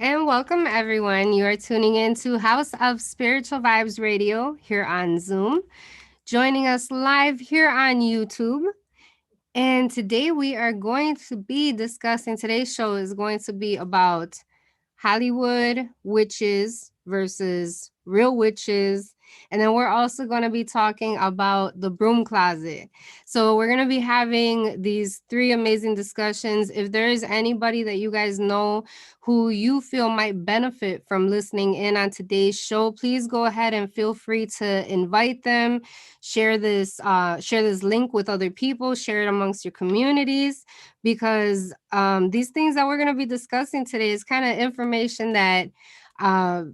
and welcome everyone. You are tuning in to House of Spiritual Vibes Radio here on Zoom, joining us live here on YouTube. And today we are going to be discussing, today's show is going to be about Hollywood witches versus real witches. And then we're also going to be talking about the broom closet. So we're going to be having these three amazing discussions. If there is anybody that you guys know who you feel might benefit from listening in on today's show, please go ahead and feel free to invite them, share this link with other people, share it amongst your communities, because these things that we're going to be discussing today is kind of information that uh,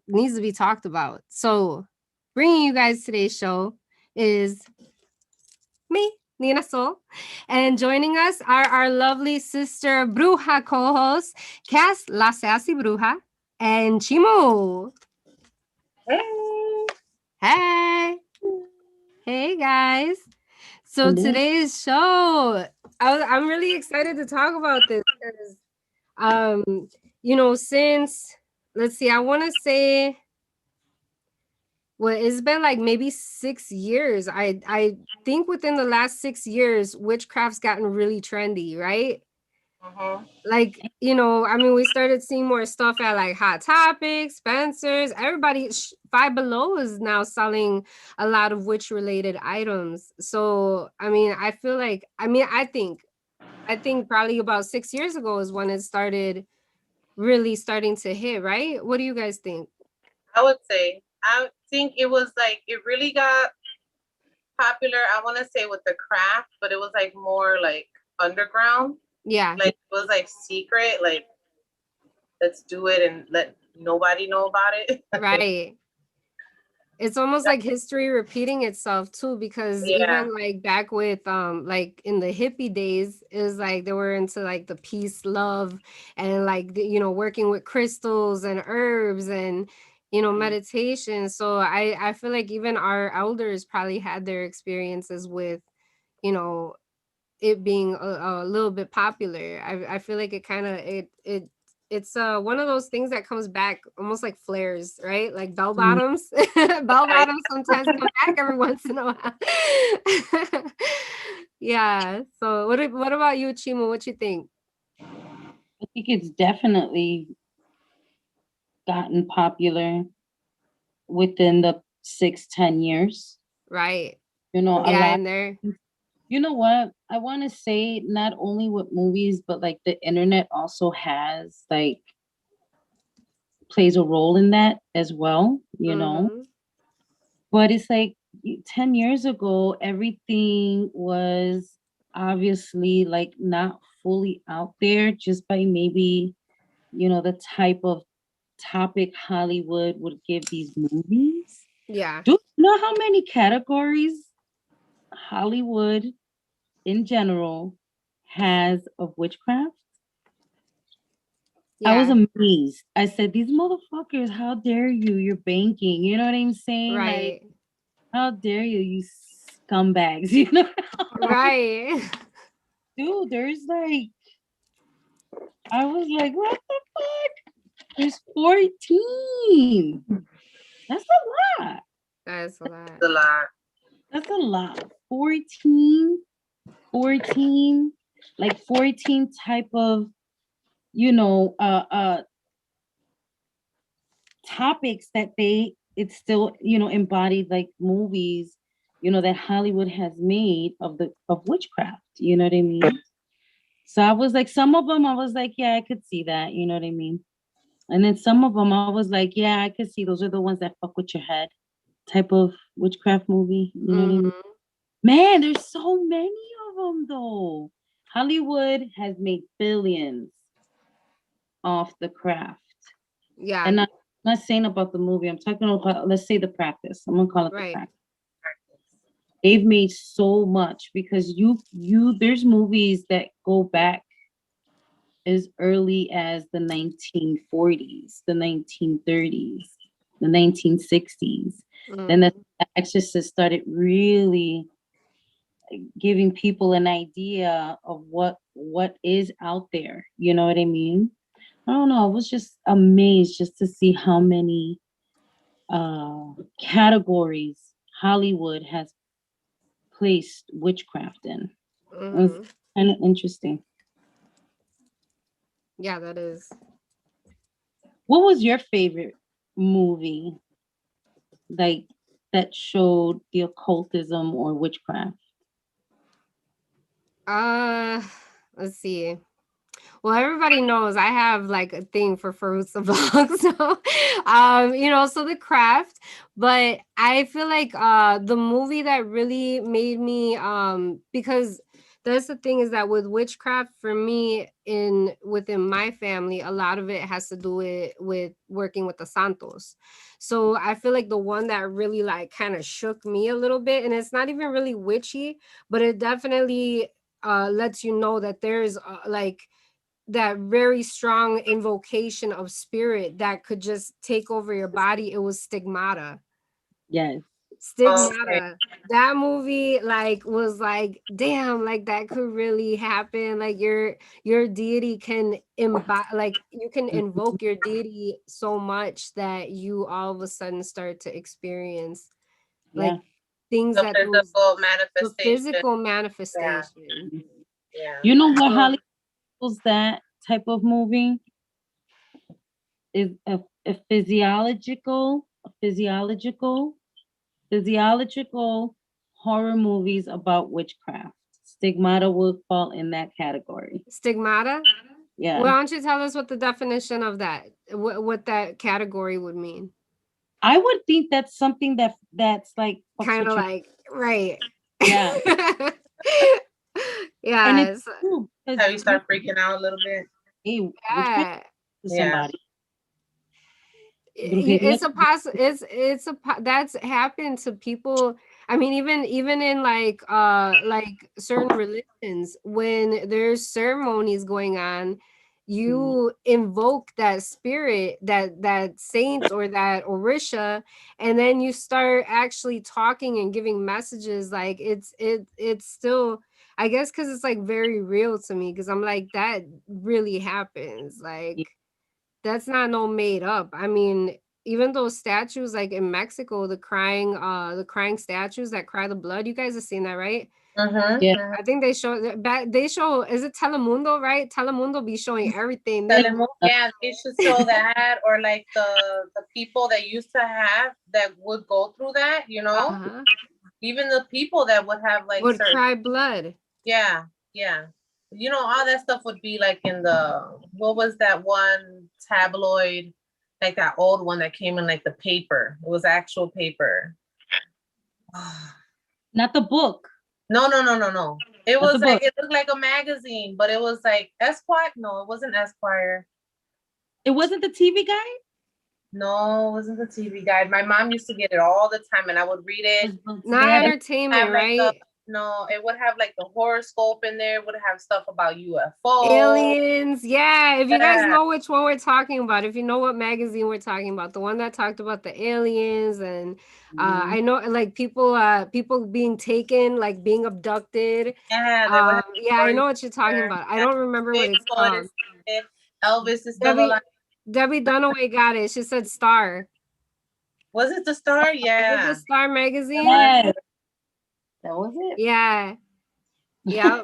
needs to be talked about. So bringing you guys today's show is me, Nina Soul, and joining us are our lovely sister Bruja co-host Cass La Sassy Bruja and Chimo. Hey. Hey. Hey guys. So Hello. today's show, I'm really excited to talk about this because, since, let's see, I want to say, well, it's been like maybe 6 years. I think within the last 6 years, witchcraft's gotten really trendy, right? Mm-hmm. Like, we started seeing more stuff at like Hot Topics, Spencer's. Everybody, Five Below is now selling a lot of witch related items. So, I feel like, I think probably about 6 years ago is when it started really starting to hit, right? What do you guys think? I think it was like it really got popular. I want to say with the craft, but it was like more like underground. Yeah, Like it was like secret. Like let's do it and let nobody know about it. right. It's almost like history repeating itself too, because Yeah. even like back with like in the hippie days, it was like they were into like the peace, love, and like working with crystals and herbs and meditation. So I feel like even our elders probably had their experiences with you know it being a little bit popular. I feel like it kind of it's one of those things that comes back almost like flares, right? Like bell Mhm. bottoms. Bell Yeah. bottoms sometimes come back every once in a while. Yeah. So what about you, Chima? What you think? I think it's definitely gotten popular within the 6-10 years. Right. A Yeah, lot. and there. You know what? I want to say not only with movies, but like the internet also has like plays a role in that as well. Mm-hmm. But it's like 10 years ago, everything was obviously like not fully out there just by maybe, the type of topic Hollywood would give these movies. Yeah. Do you know how many categories Hollywood in general has of witchcraft? I was Yeah. amazed. I said, these motherfuckers, how dare you? You're banking. You know what I'm saying? Like, Right. how dare you, you scumbags? You know? Right. Dude, there's like, I was like, what the fuck? There's 14. That's a lot. That's a lot. A lot. That's a lot. 14, like 14 type of, you know, uh, uh, topics that it's still, embodied like movies, that Hollywood has made of witchcraft. You know what I mean? So I was like, some of them, I was like, yeah, I could see that. You know what I mean? And then some of them, I was like, yeah, I could see those are the ones that fuck with your head type of witchcraft movie. You know what I mean? Mm-hmm. Man, there's so many of them though. Hollywood has made billions off the craft. Yeah. And I'm not saying about the movie. I'm talking about, let's say, the practice. I'm gonna call it the Right. practice. They've made so much because there's movies that go back as early as the 1940s, the 1930s, the 1960s. Then the Mm-hmm. Exorcist started really giving people an idea of what is out there. You know what I mean? I don't know. I was just amazed just to see how many categories Hollywood has placed witchcraft in. It was Hmm. kind of interesting. Yeah, that is. What was your favorite movie like that showed the occultism or witchcraft? Uh, let's see. Well, everybody knows I have like a thing for fruits of bugs. So, so the craft, but I feel like the movie that really made me because that's the thing is that with witchcraft for me in within my family, a lot of it has to do with working with the santos. So I feel like the one that really like kind of shook me a little bit, and it's not even really witchy, but it definitely lets you know that there's like that very strong invocation of spirit that could just take over your body. It was Stigmata. Yes. Okay. Stigmata. That movie like was like, damn, like that could really happen. Like your deity can like you can Mhm. invoke your deity so much that you all of a sudden start to experience like Yeah. things The that those physical the manifestation. physical Yeah. manifestation. Yeah. You know what So Hollywood was that type of movie is a physiological horror movies about witchcraft. Stigmata would fall in that category. Stigmata. Yeah. Why don't you tell us what the definition of that, what that category would mean? I would think that's something that's like fucks Kind of with your like, right. yeah. And it's Yes. true because Have you start freaking out a little bit? hey, witchcraft Yeah. to Yeah. somebody. Brujería. It's a it's that's happened to people. I mean, even in like certain religions, when there's ceremonies going on, Mm, you invoke that spirit, that saint or that orisha, and then you start actually talking and giving messages. Like it's still, I guess, because it's like very real to me, because I'm like, that really happens. yeah. Like that's not no made up. I mean, even those statues like in Mexico, the crying statues that cry the blood, you guys have seen that, right? Yeah. Mm-hmm. I think they show that they show, is it Telemundo, right? Telemundo be showing everything. They Yeah, they should show that, or like the people that used to have that would go through that. uh-huh. Even the people that would have like Would certain. cry blood. Yeah, yeah. All that stuff would be like in the, what was that one tabloid, like that old one that came in like the paper. It was actual paper. Not the book. No, no, no, no, no. It Not the was like, book. it looked like a magazine, but it was like Esquire. No, it wasn't Esquire. It wasn't the TV guy. No, it wasn't the TV guide. My mom used to get it all the time, and I would read It it. was books Not It daddy. would have entertainment, like the right? no, it would have like the horoscope in there. It would have stuff about UFO. Aliens. Yeah. If you guys Yeah, know which one we're talking about, if you know what magazine we're talking about, the one that talked about the aliens and Mhm. I know like people being taken, like being abducted. yeah. They would have Yeah, I stories know what you're talking there. about. I Yeah, don't remember what it's Bigfoot called. is dead. Elvis is still Debbie alive. Debbie Dunaway got it. She said Star. Was it the star? Is it the Yeah. Star That magazine? was Yes. it. That was it. Yeah. Yeah.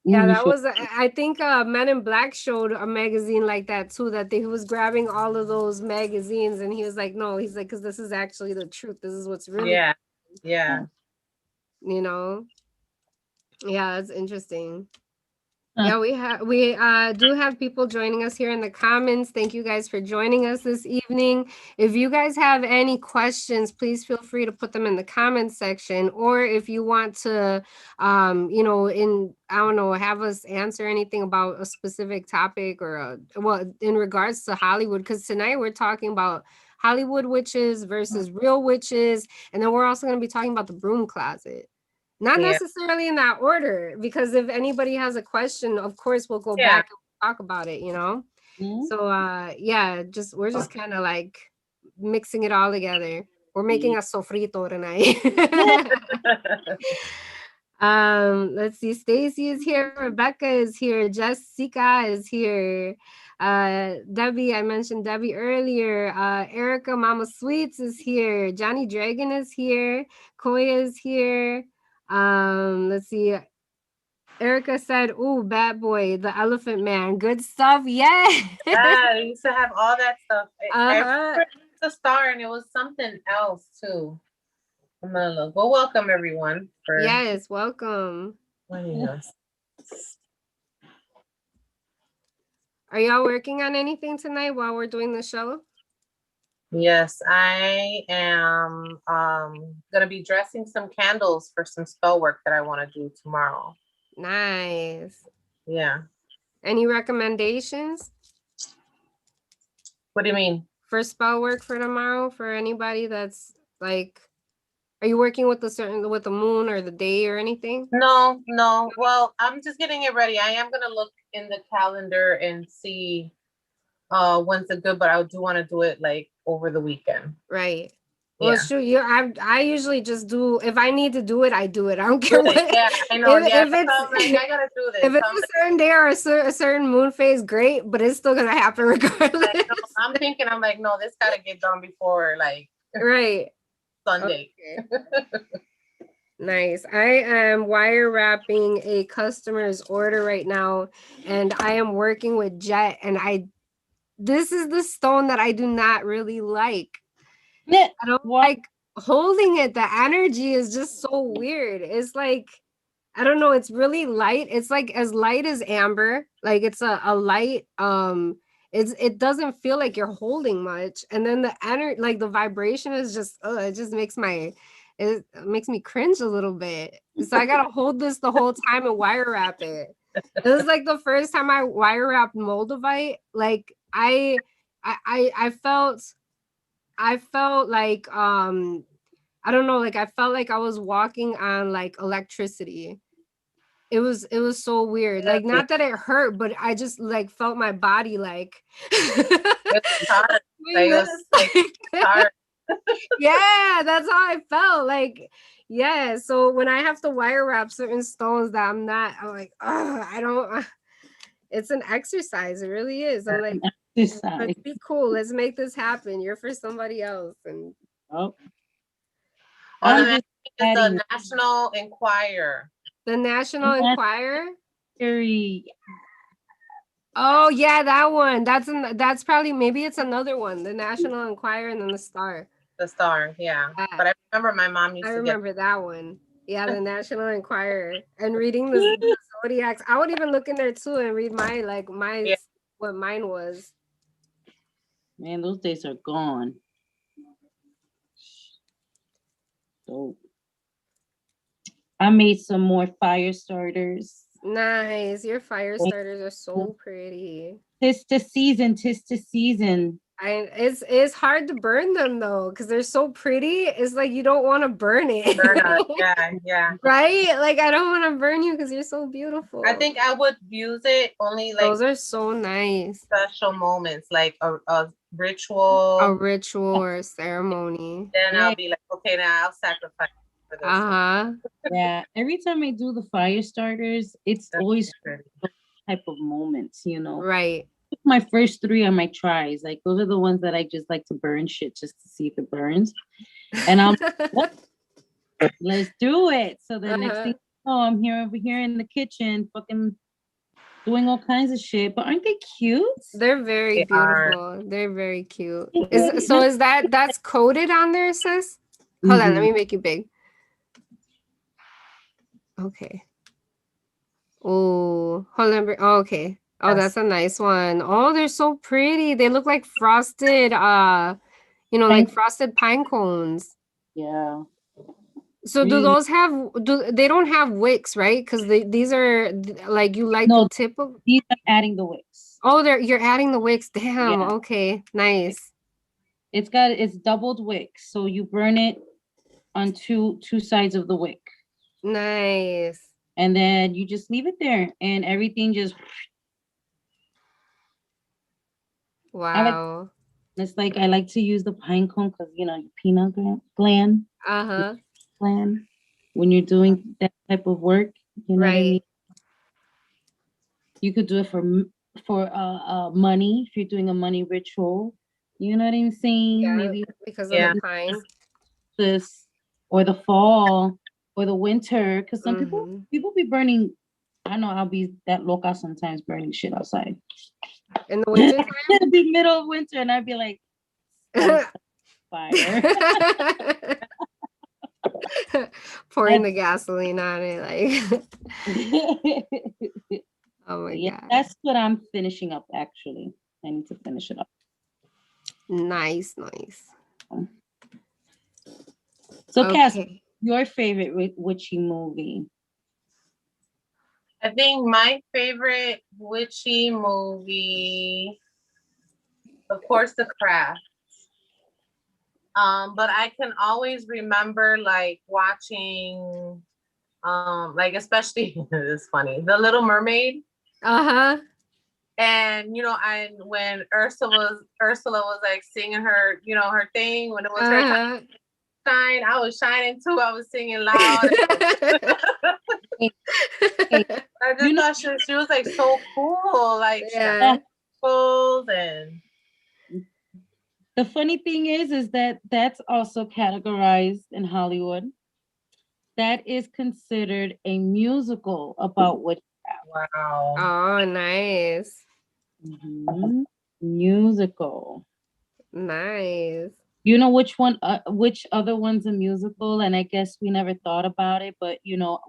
Yeah, Movie that show. was I think Men in Black showed a magazine like that too, that he was grabbing all of those magazines and he was like, no, he's like, because this is actually the truth. This is what's really, Yeah. Yeah. you know. Yeah, that's interesting. Huh. Yeah, we do have people joining us here in the comments. Thank you guys for joining us this evening. If you guys have any questions, please feel free to put them in the comments section. Or if you want to in I don't know, have us answer anything about a specific topic or well, in regards to Hollywood, because tonight we're talking about Hollywood witches versus real witches, and then we're also going to be talking about the broom closet. Not Yeah. necessarily in that order, because if anybody has a question, of course we'll go Yeah. back and talk about it, you know? Mhm. So yeah, just we're just kind of like mixing it all together. We're making Yeah. a sofrito tonight. Let's see. Stacy is here. Rebecca is here. Jessica is here. Debbie, I mentioned Debbie earlier. Erica Mama Sweets is here. Johnny Dragon is here. Koya is here. Let's see. Erica said, "Ooh, Bad Boy, the Elephant Man, good stuff." Yeah. Yeah, I used to have all that stuff. I Uh-huh. remember the star, and it was something else too. I'm gonna look. Well, welcome everyone for Yes, welcome. joining us. Are y'all working on anything tonight while we're doing the show? Yes, I am gonna be dressing some candles for some spell work that I want to do tomorrow. Nice. Yeah. Any recommendations What do you mean? for spell work for tomorrow for anybody that's like, are you working with with the moon or the day or anything? No, no. Well, I'm just getting it ready. I am gonna look in the calendar and see when's a good, but I do want to do it like over the weekend. Right. Well, Yeah. shoot, I usually just do, if I need to do it, I do it. I don't Do care it. what. Yeah, I know. Yeah, If that's it's how I'm like, I gotta do this. if it's I'm a certain day or a certain moon phase, great, but it's still gonna happen regardless. like, no, I'm thinking, I'm like, no, this gotta get done before like Right. Sunday. Okay. Nice. I am wire wrapping a customer's order right now, and I am working with jet, and this is the stone that I do not really like. I don't What? like holding it. The energy is just so weird. It's like, I don't know, it's really light. It's like as light as amber. Like it's a light, it doesn't feel like you're holding much. And then the energy, like the vibration is just it just it makes me cringe a little bit. So I gotta hold this the whole time and wire wrap it. This is like the first time I wire wrapped Moldavite. Like I felt like I don't know, like I felt like I was walking on like electricity. It was so weird. Like Really? not that it hurt, but I just like felt my body like It's hard. Like, doing it was this. like hard. Yeah, that's how I felt. Like, yeah. So when I have to wire wrap certain stones that I'm like, oh, I don't. It's an exercise. It really is. I'm like, let's Exercise. be cool. Let's make this happen. You're for somebody else, and Oh, Oh, the I'm next just thing is adding the National Enquirer. the National Enquirer. theory. Oh yeah, that one. That's probably maybe it's another one. The National Enquirer and then the Star. The Star, yeah. Yeah, But I remember my mom I used to get remember that one. Yeah, the National Enquirer and reading the zodiacs. I would even look in there too and read yeah. what mine was. Man, those days are gone. So I made some more fire starters. Nice. Your fire starters are so pretty. Tis the season, tis the season. It's hard to burn them though because they're so pretty. It's like you don't want to burn it. Burn out. Yeah, yeah. Right? Like I don't want to burn you because you're so beautiful. I think I would use it only like Those are so nice. special moments, like a A ritual. ritual or a ceremony. Then Yeah. I'll be like, okay, now I'll sacrifice for this. Uh-huh. Yeah. Every time I do the fire starters, it's That's always pretty. type of moments, you know. Right. My first three are my tries. Like those are the ones that I just like to burn shit just to see if it burns. And I'm let's do it. So the next thing I'm here over here in the kitchen, fucking doing all kinds of shit. But aren't they cute? They're very They are. beautiful. They're very cute. Yeah. Is that's coated on there, sis? Hold on, let me make you big. Okay. Oh, hold on. Oh, okay. Oh, Yes. that's a nice one. Oh, they're so pretty. They look like frosted, like frosted pine cones. Yeah. So do those they don't have wicks, right? Because these are like you like No, the tip of. these are adding the wicks. Oh, you're adding the wicks. Damn. Yeah. Okay. Nice. It's doubled wick, so you burn it on two sides of the wick, Nice. and then you just leave it there, and everything just. Wow. It's like I like to use the pine cone because you know pineal gland. Uh-huh. Gland. when you're doing that type of work. You know what I mean? Right. You could do it for money if you're doing a money ritual. You know what I'm saying? Yeah, Maybe because of the Yeah. pine. this or the fall or the winter, because some people Mm-hmm. people be burning. I know I'll be that loca sometimes burning shit outside. In the winter It'd be middle of winter and I'd be like, start time. fire. Pouring That's the gasoline on it, like, oh my yeah, god. that's what I'm finishing up actually. I need to finish it up. Nice, nice. So Cass, Okay. your favorite witchy movie? I think my favorite witchy movie, of course, The Craft. But I can always remember like watching, like especially it's funny, The Little Mermaid. Uh-huh. And I when Ursula was like singing her, her thing when it was her time Uh-huh. to shine, I was shining too. I was singing loud. Hey, hey, I you just know thought she was like so cool. Like she got Yeah. that gold and the funny thing is that that's also categorized in Hollywood. That is considered a musical about witchcraft. wow. Oh, nice. Mhm. Musical. Nice. You know which one, which other one's a musical? And I guess we never thought about it, but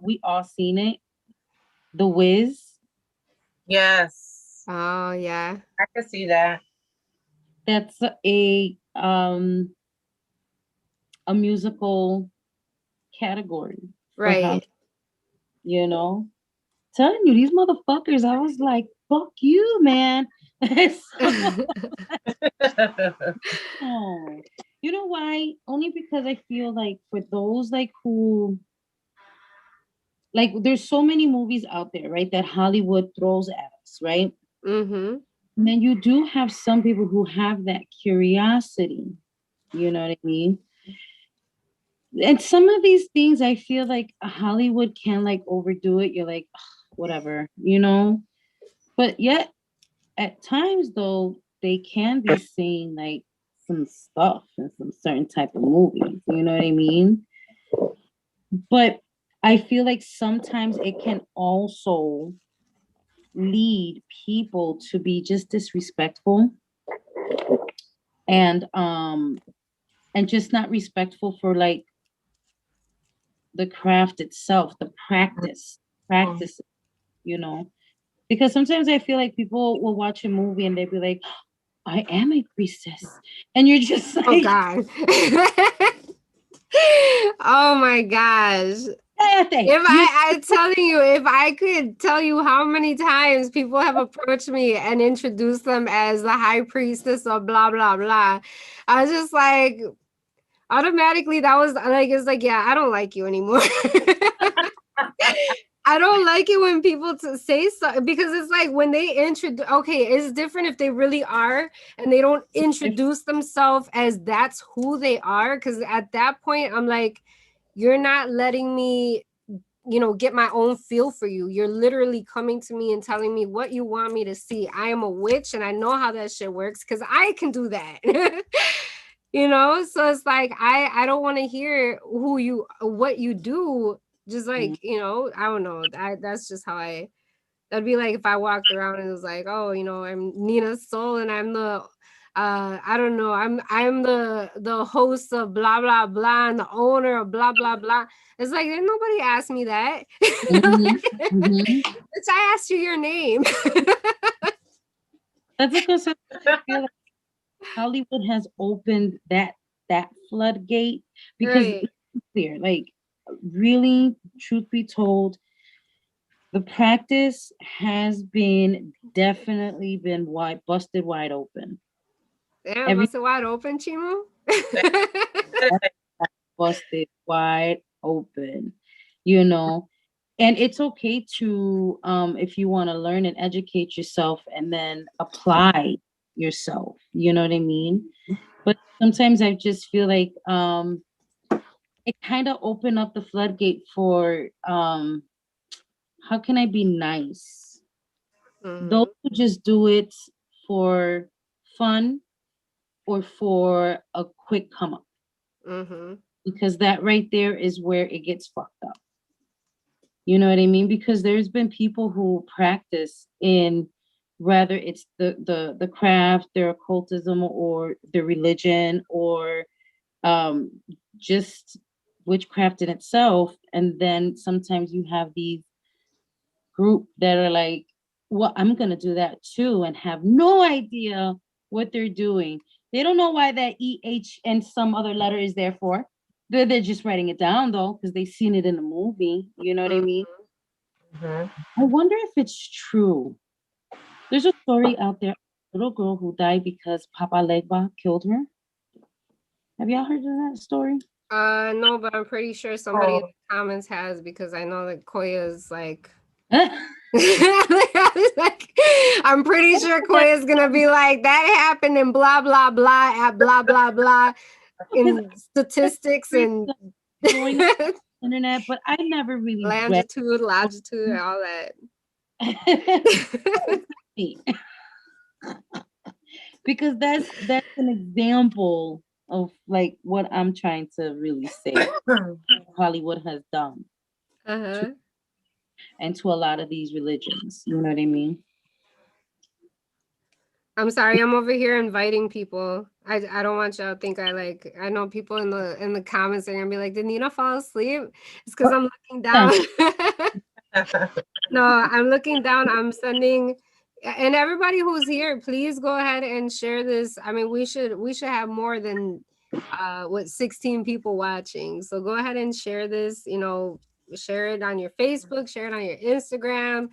we all seen it. The Wiz. Yes. Oh, yeah. I can see that. That's a musical category for how Right. you know. Telling you these motherfuckers, I was like, fuck you, man. So, oh, you know why? Only because I feel like for those like who like there's so many movies out there, right? That Hollywood throws at us, right? Mm-hmm. And then you do have some people who have that curiosity. You know what I mean? And some of these things I feel like Hollywood can like overdo it. You're like, "Ugh, whatever. But yet at times though, they can be saying like some stuff in some certain type of movies. You know what I mean? But I feel like sometimes it can also lead people to be just disrespectful and um and just not respectful for like the craft itself, the practice, you know. Because sometimes I feel like people will watch a movie and they'll be like, I am a priestess. And you're just Oh, like, God. Oh, my gosh. "Cállate." If I'm telling you, if I could tell you how many times people have approached me and introduced them as the high priestess of blah, blah, blah, I was just like, automatically, that was like, it's like, yeah, I don't like you anymore. I don't like it when people say so because it's like when they introduce. Okay, it's different if they really are and they don't introduce themselves as that's who they are. Because at that point, I'm like, you're not letting me, get my own feel for you. You're literally coming to me and telling me what you want me to see. I am a witch and I know how that shit works because I can do that. So it's like I don't want to hear what you do. Just like, I don't know. That's just how that'd be like if I walked around and it was like, oh, I'm Nina's soul and I'm the I don't know, I'm the host of blah blah blah and the owner of blah blah blah. It's like didn't nobody ask me that. Mhm, mhm. Bitch, I asked you your name. That's because I feel like Hollywood has opened that floodgate because Right. let's be clear, like really, truth be told, the practice has been definitely been busted wide open. Damn, Every bust it wide open, Chimo. busted wide open, you know. And it's okay to if you want to learn and educate yourself and then apply yourself, you know what I mean? But sometimes I just feel like it kind of opened up the floodgate for how can I be nice? Those Mhm. who just do it for fun or for a quick come up, Mhm. because that right there is where it gets fucked up. You know what I mean? Because there's been people who practice in, whether it's the craft, their occultism, or their religion, or um just witchcraft in itself, and then sometimes you have these group that are like, well, I'm gonna do that too, and have no idea what they're doing. They don't know why that EH and some other letter is there for. They're just writing it down though, because they've seen it in the movie. You know what I Mhm. mean? Mhm. I wonder if it's true. There's a story out there, a little girl who died because Papa Legba killed her. Have y'all heard of that story? No, but I'm pretty sure somebody in Oh, the comments has, because I know that Koya's like like, I'm pretty sure Koya's gonna be like, that happened in blah blah blah at blah blah blah Because in statistics and growing up on the internet, but I never really read. longitude, longitude, all that. Because that's an example of like what I'm trying to really say Hollywood has done to, Uh-huh. and to a lot of these religions. You know what I mean? I'm sorry, I'm over here inviting people. I don't want y'all to think I know people in the comments are gonna be like, did Nina fall asleep? It's because But, I'm looking yeah. down. No, I'm looking down. I'm sending, and everybody who's here, please go ahead and share this. I mean, we should have more than 16 people watching. So go ahead and share this, share it on your Facebook, share it on your Instagram,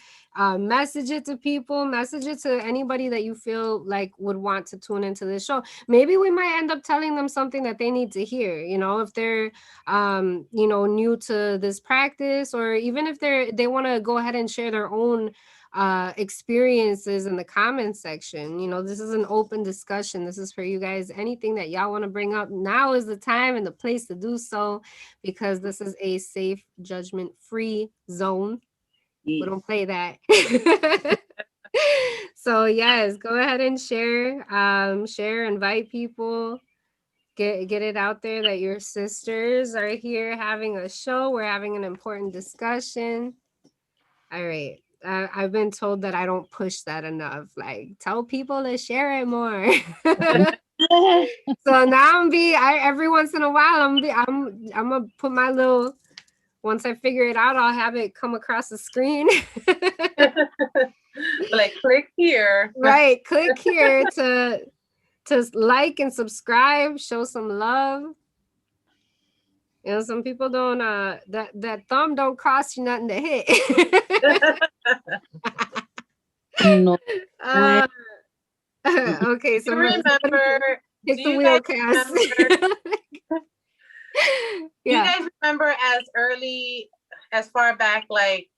message it to people, message it to anybody that you feel like would want to tune into this show. Maybe we might end up telling them something that they need to hear, if they're new to this practice, or even if they want to go ahead and share their own experiences in the comments section. This is an open discussion. This is for you guys. Anything that y'all want to bring up, now is the time and the place to do so, because this is a safe, judgment free zone. We Yes. don't play that. So yes, go ahead and share, invite people, get it out there that your sisters are here having a show. We're having an important discussion. All right. I've been told that I don't push that enough. Like, tell people to share it more. So now every once in a while I'm gonna put my little, once I figure it out, I'll have it come across the screen. like click here. Right, click here to like and subscribe, show some love. Some people don't that thumb don't cost you nothing to hit. No. uh, okay, You somebody remember? take Do the you wheel, guys Cass. remember? Do you Yeah. guys remember as far back, like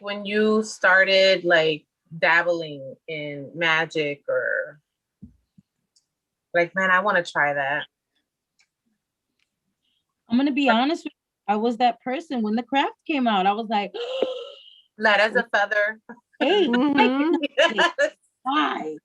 when you started like dabbling in magic, or like, man, I want to try that. I'm gonna be honest with you. I was that person when the craft came out. I was like, Light as a feather. hey, Mhm. why?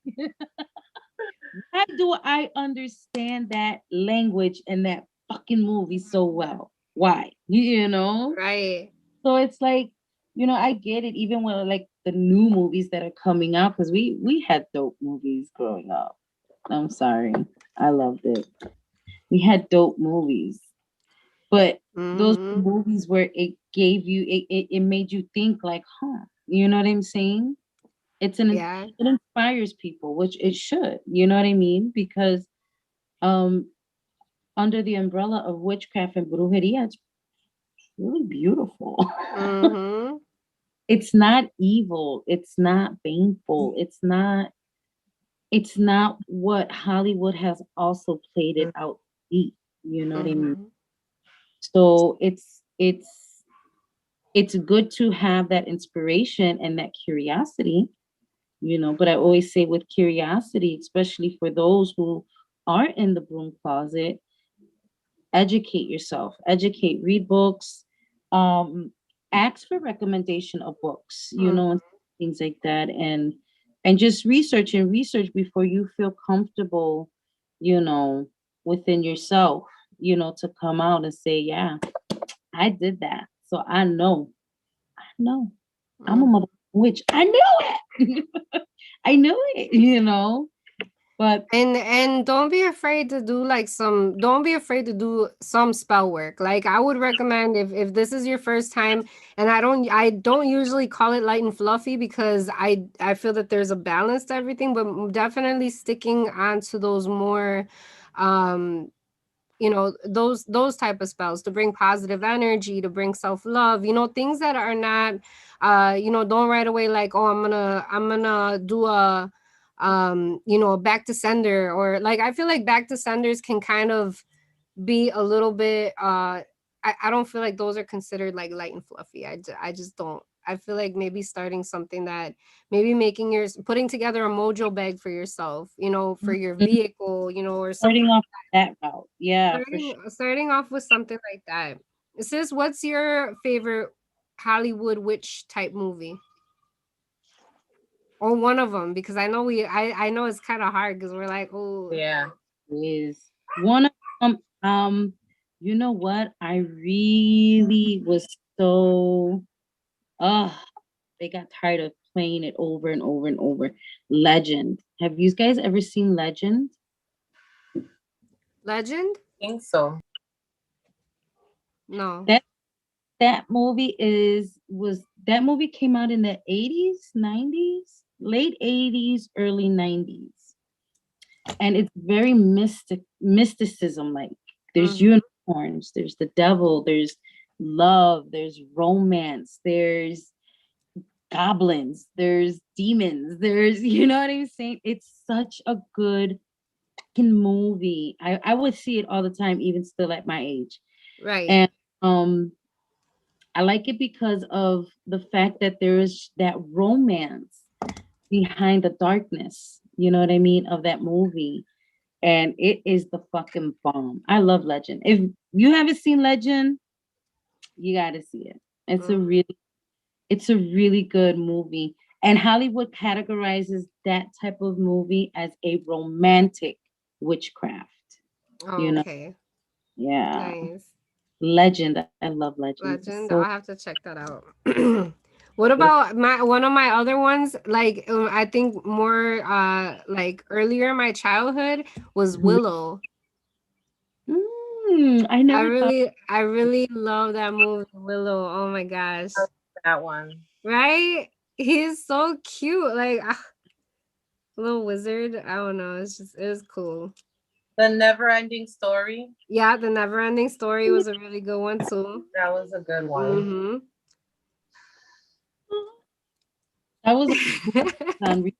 Why do I understand that language in that fucking movie so well? Why? You know? Right. So it's like, I get it, even when like the new movies that are coming out, because we had dope movies growing up. I'm sorry. I loved it. We had dope movies. But those Mhm. movies where it gave you it made you think like, huh, you know what I'm saying? Yeah. It inspires people, which it should, you know what I mean? Because um under the umbrella of witchcraft and brujeria, it's really beautiful. Mhm. It's not evil, it's not painful, it's not what Hollywood has also played it out to be, you know what I mean? Mhm. So it's good to have that inspiration and that curiosity, but I always say with curiosity, especially for those who are in the broom closet, educate yourself, read books, um, ask for recommendation of books, and Mhm. things like that, and just research and research before you feel comfortable, you know, within yourself, to come out and say, yeah, I did that. So I know, I'm a Mhm. mother witch. I knew it. I knew it. But And don't be afraid to do like some don't be afraid to do some spell work. Like I would recommend if this is your first time, and I don't usually call it light and fluffy because I feel that there's a balance to everything, but definitely sticking on to those more um those type of spells to bring positive energy, to bring self-love, things that are not don't right away like, oh, I'm gonna do a back to sender, or like I feel like back to senders can kind of be a little bit I don't feel like those are considered like light and fluffy. I just don't. I feel like maybe starting something that maybe making your putting together a mojo bag for yourself, for your mhm, vehicle, or something. starting off that route, yeah, for Starting sure. starting off with something like that. Sis, what's your favorite Hollywood witch type movie? Or one of them, because I know it's kind of hard because we're like, oh, Yeah. Is one of them. You know what? I really was so. They got tired of playing it over and over and over. Legend. Have you guys ever seen Legend? Legend? I think so. No. That that movie that movie came out in the 80s, 90s, late 80s, early 90s. And it's very mysticism like. There's Mm-hmm. unicorns, there's the devil, there's love, there's romance, there's goblins, there's demons, there's you know what I'm saying? It's such a good fucking movie. I would see it all the time, even still at my age. Right. And um I like it because of the fact that there is that romance behind the darkness, you know what I mean, of that movie. And it is the fucking bomb. I love Legend. If you haven't seen Legend, you got to see it. It's a Mm. really it's a really good movie. And Hollywood categorizes that type of movie as a romantic witchcraft. Oh, You know, okay. yeah. Nice. Legend. I love Legend. It's Legend. so I'll have to check that out. What beautiful. about my one of my other ones? Like I think more like earlier in my childhood was Mhm. Willow. I I never thought. really I really love that movie, Willow. Oh my gosh. I like that one. Right? He's so cute. Like little wizard. I don't know. It was cool. The Never Ending Story. Yeah, the never ending story was a really good one too. That was a good one. Mm-hmm. That was on the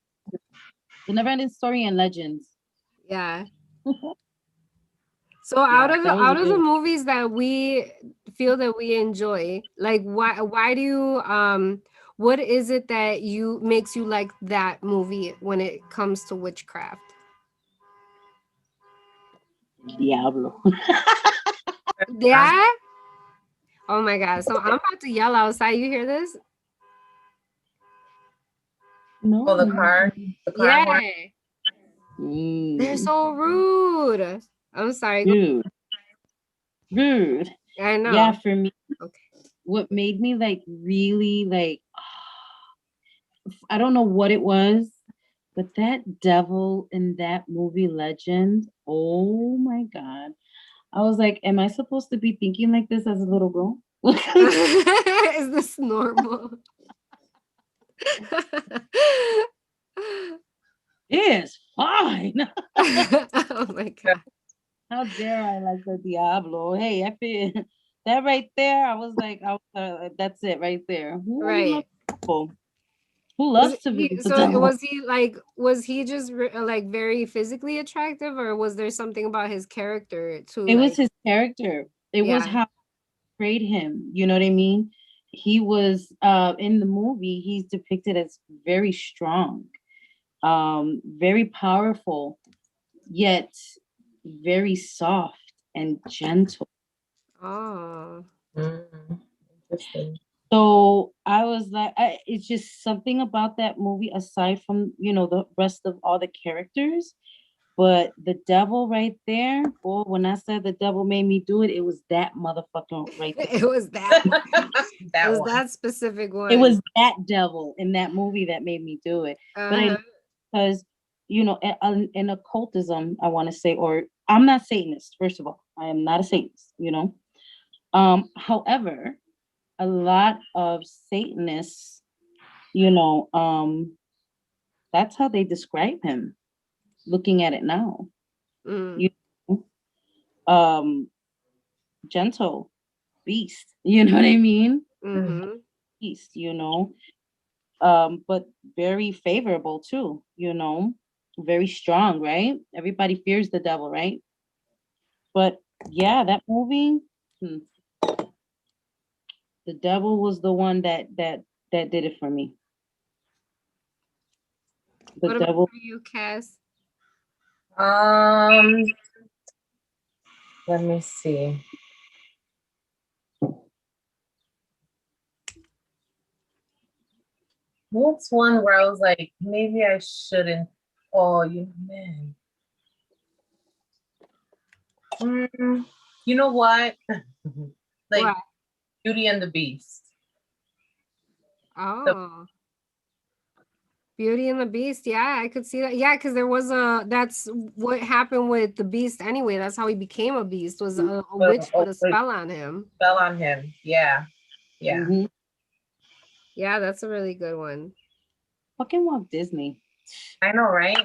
Neverending Story and Legends. Yeah. So Yeah, that was a out of the good. movies that we feel that we enjoy, like why do you what is it that you makes you like that movie when it comes to witchcraft? Diablo. Yeah. Yeah? Oh my god. So I'm about to yell outside. You hear this? Oh, the No. car. The car Yeah. horn. They're Mm, so rude. I'm sorry. rude. Rude. I Yeah, know. for me, Okay. what made me like really like I don't know what it was, but that devil in that movie Legend, oh my god. I was like, am I supposed to be thinking like this as a little girl? Is this normal? It's fine. Oh my god. How dare I like the Diablo? Hey, I feel that right there. I was like, that's it right there. Who Right. loves people? Who Was loves to he visit the so devil? was he just like very physically attractive, or was there something about his character too, It was like his character. It was yeah. how portrayed him. You know what I mean? He was in the movie. He's depicted as very strong, very powerful, yet very soft and gentle. Oh. Interesting. So I was like, it's just something about that movie, aside from, the rest of all the characters. But the devil right there, boy, when I said the devil made me do it, it was that motherfucker right there. It was that. It That was one. that specific one. It was that devil in that movie that made me do it. But Uh-huh. because, in occultism, I want to say, or I'm not Satanist, first of all. I am not a Satanist. However, a lot of Satanists, that's how they describe him, looking at it now. Mm. You know, um, gentle beast, you know what I mean? Mm-hmm. Beast, but very favorable too, very strong, right? Everybody fears the devil, right? But yeah, that movie, hmm, the devil was the one that did it for me. The What about devil. for you, Cass? Um, let me see. What's one where I was like, maybe I shouldn't? Oh, man. You know what? Like What? Beauty and the Beast. The, Oh. Beauty and the Beast. Yeah, I could see that. Yeah, because there was that's what happened with the Beast anyway. That's how he became a beast, was a witch put a wait, spell on him. fell on him. Yeah, yeah. Mhm. Yeah, that's a really good one. Fucking Walt Disney. I know, right?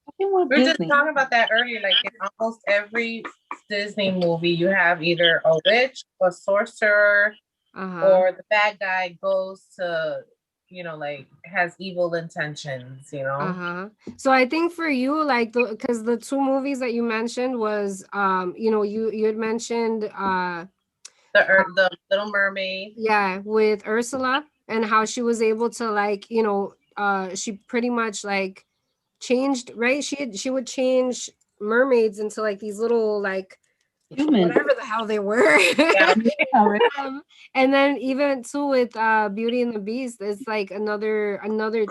Fucking Walt We were just Disney. talking about that earlier. Like in almost every Disney movie, you have either a witch, a sorcerer, Uh-huh. or the bad guy goes to, like has evil intentions, Uh-huh. So I think for you, like because the two movies that you mentioned was you had mentioned The Little Mermaid. yeah, with Ursula and how she was able to like, she pretty much like changed, right? She would change mermaids into like these little like Human. whatever the hell they were. Yeah, Yeah, right. And then even too with Beauty and the Beast, it's like another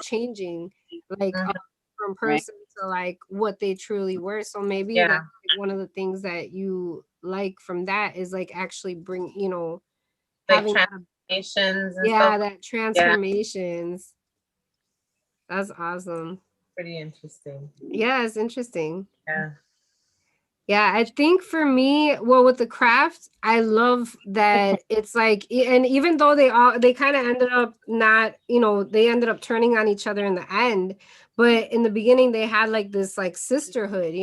changing like mhm, from Right. person to like what they truly were. So maybe that's yeah, like one of the things that you like from that is like actually bring, like having that transformations and stuff. yeah, that Yeah, transformations. That's awesome. pretty interesting. Yeah, it's interesting. Yeah, Yeah, I think for me, well, with the craft, I love that it's like, and even though they kind of ended up not, they ended up turning on each other in the end, but in the beginning they had like this like sisterhood.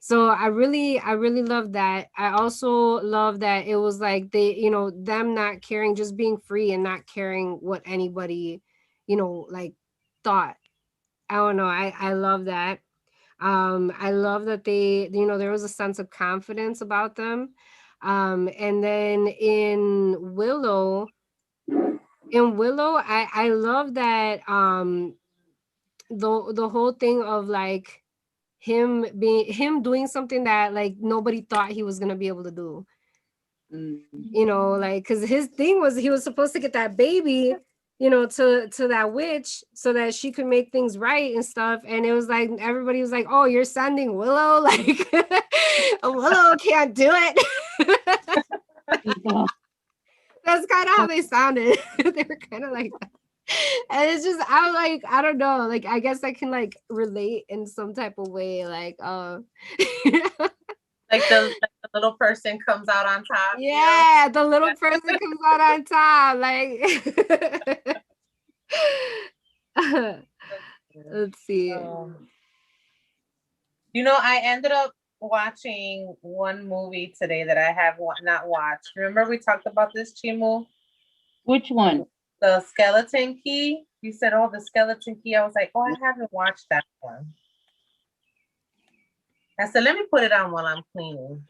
So I really love that. I also love that it was like they, them not caring, just being free and not caring what anybody, like thought. I don't know. I love that. I love that they, there was a sense of confidence about them. And then in Willow, I love that the whole thing of like him doing something that like nobody thought he was gonna be able to do. Mm. Like because his thing was he was supposed to get that baby, to that witch so that she could make things right and stuff. And it was like everybody was like, "Oh, you're sending Willow? Like Willow can't do it." Yeah. That's kind of how they sounded. They were kind of like that. And it's just I'm like, I don't know, like I guess I can like relate in some type of way, like like the little person comes out on top. yeah, the little person comes out on top. Like, let's see. Um, I ended up watching one movie today that I have not watched. Remember we talked about this, Chimu? Which one? The Skeleton Key. You said, "Oh, the Skeleton Key." I was like, "Oh, I haven't watched that one." I said, "Let me put it on while I'm cleaning."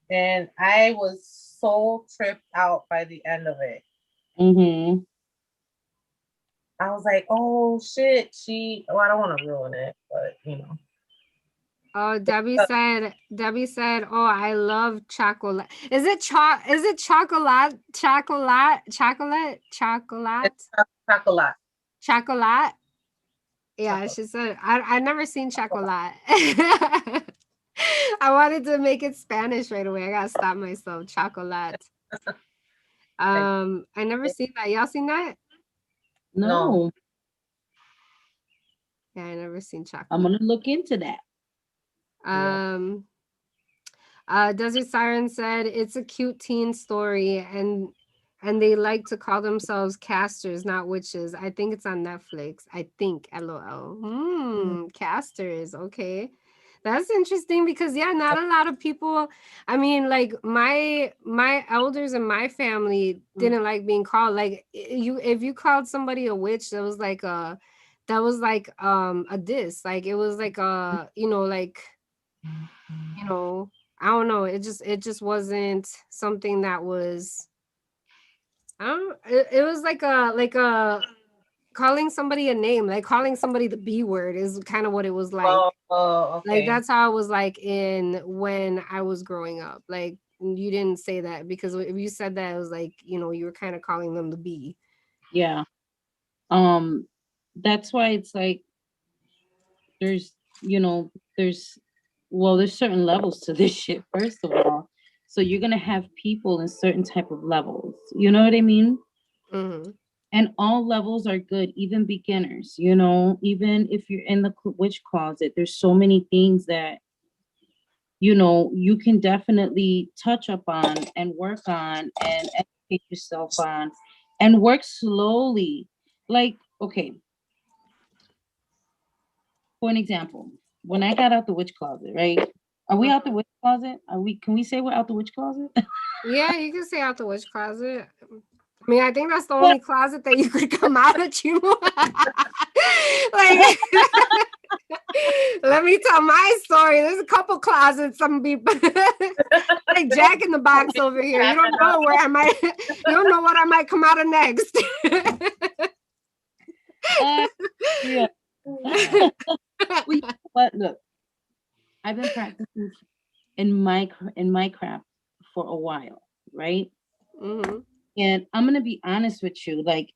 And I was so tripped out by the end of it. Mm-hmm. I was like, "Oh shit, she." Well, I don't want to ruin it, but Oh, Debbie said, "Oh, I love chocolate. Is it chocolate? It's Chocolate? chocolate. Chocolate?" Yeah, Chocolate. she said, I never seen chocolate. I wanted to make it Spanish right away. I gotta stop myself. Chocolate. Like, I never seen that. Y'all seen that? no. No, Yeah, I never seen I'm chocolate. gonna look into that. Yeah. Um, Desert Siren said it's a cute teen story, and they like to call themselves casters, not witches. I think it's on Netflix. I think. LOL. Mm. Casters. Okay. That's interesting because yeah, not a lot of people. I mean, like my elders in my family didn't like being called like you. If you called somebody a witch, that was like a diss. Like it was like like you know I don't know, it just wasn't something that was I don't it was like a calling somebody a name, like calling somebody the B word is kind of what it was Oh, like okay. that's how it was like in when I was growing up, like you didn't say that because if you said that it was like you were kind of calling them the B. Yeah. Um, that's why it's like there's there's well there's certain levels to this shit first of all. So you're gonna have people in certain type of levels. You know what I mean? Mm-hmm. And all levels are good, even beginners. Even if you're in the witch closet, there's so many things that you can definitely touch up on and work on and educate yourself on and work slowly. Like, okay, for an example, when I got out the witch closet, right? Are we out the witch closet? Can we say we're out the witch closet? Yeah, you can say out the witch closet. I mean, I think that's the But only closet that you could come out of, Chimo. Like, let me tell my story. There's a couple closets. Some people like Jack in the Box over here. You don't know where I might. You don't know what I might come out of next. uh, yeah. Well, you know what? Look, I've been practicing in my craft for a while, right? Hmm. And I'm gonna be honest with you, like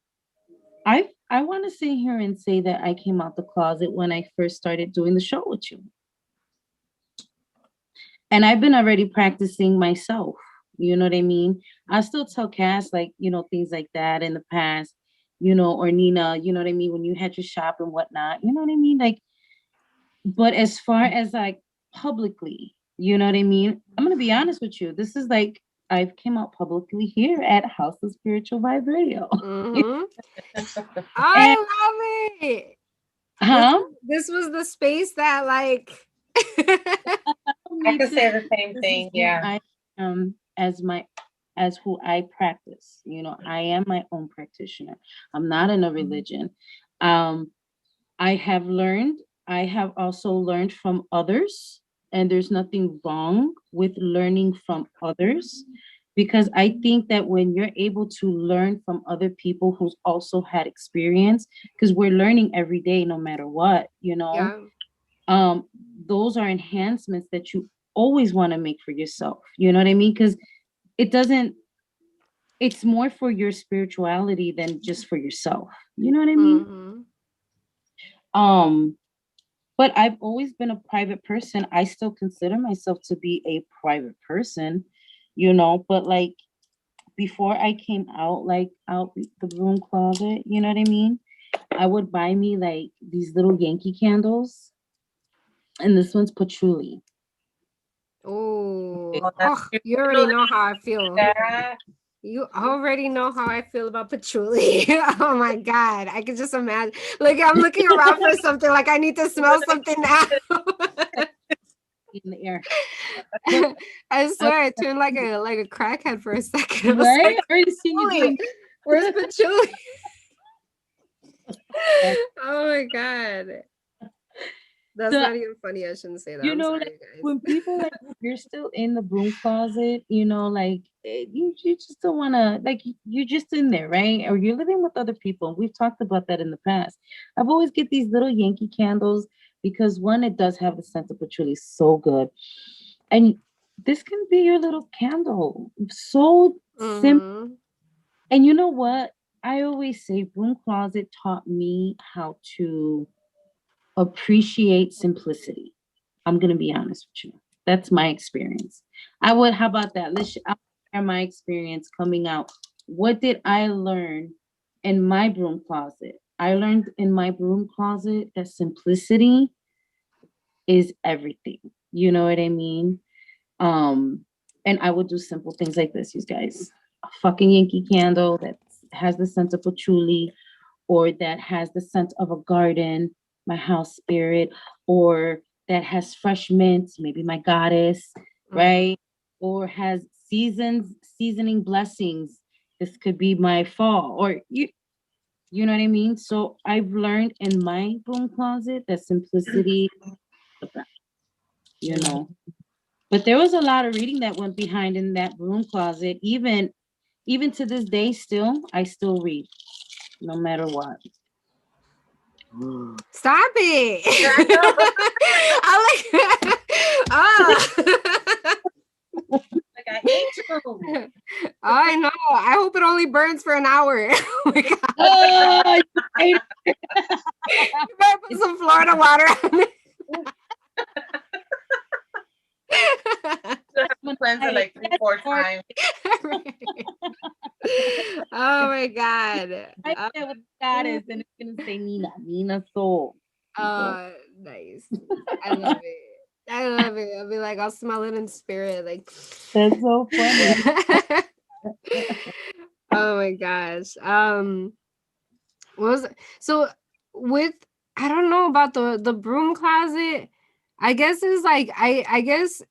I want to sit here and say that I came out the closet when I first started doing the show with you. And I've been already practicing myself. You know what I mean? I still tell Cass like, things like that in the past, or Nina, you know what I mean, when you had your shop and whatnot, you know what I mean? Like, but as far as like publicly, you know what I mean? I'm gonna be honest with you. This is like I've came out publicly here at House of Spiritual Vibe Radio. Hmm. And I love it. This huh? this was the space that like. I Me can to say the same this is thing. who Yeah. I am as who I practice. I am my own practitioner. I'm not in a religion. Um, I have learned, I have also learned from others, and there's nothing wrong with learning from others because I think that when you're able to learn from other people who's also had experience, because we're learning every day no matter what. Yeah. um those are enhancements that you always want to make for yourself, you know what I mean? Because it doesn't it's more for your spirituality than just for yourself, you know what I mean? Hmm. um but I've always been a private person. I still consider myself to be a private person, but like before I came out, like out the broom closet, you know what I mean? I would buy me like these little Yankee candles, and this one's patchouli. Oh, Oh, that's oh, cute. you You already know know how I feel. that. You already know how I feel about patchouli. Oh my God. I can just imagine. Like, I'm looking around for something. Like, I need to smell something now. In the air. But I I swear, I turned like a crackhead for a second. I was right? like, I already seen you patchouli. doing Where's patchouli? that. Oh my God. That's So not even funny. I shouldn't say that. you I'm know, like sorry, when people like you're still in the broom closet, like you just don't want to like you're just in there, right? Or you're living with other people. We've talked about that in the past. I've always get these little Yankee candles. because one, it does have a sense of patchouli, so good. And this can be your little candle. So simple. Mhm. And you know what? I always say Broom Closet taught me how to appreciate simplicity. I'm gonna be honest with you. That's my experience. I would. How about that? I'll share my experience coming out. What did I learn in my broom closet? I learned in my broom closet that simplicity is everything. You know what I mean? Um, and I would do simple things like this, you guys. A fucking Yankee candle that has the scent of patchouli, or that has the scent of a garden, my house spirit, or that has fresh mint, maybe my goddess, Mhm. right? Or has seasoning blessings. This could be my fall, or you know what I mean? So I've learned in my broom closet that simplicity, you know. But there was a lot of reading that went behind in that broom closet. Even to this day, still, I still read, no matter what. Stop I know. it. I like ah. Like I hate you. I know. I hope it only burns for an hour. Oh my god. Oh, you hate You better put some Florida water on it. You have to it. cleanse it Hey, like three, that's four hard. times. Right. Oh my god. Right there with goddess, and it's gonna say Nina, Nina Soul. People. Nice. I love it. I love it. I'll be like, I'll smell it in spirit. Like, That's so funny. oh my gosh. What was it? So with I don't know about the broom closet. I guess it's like I guess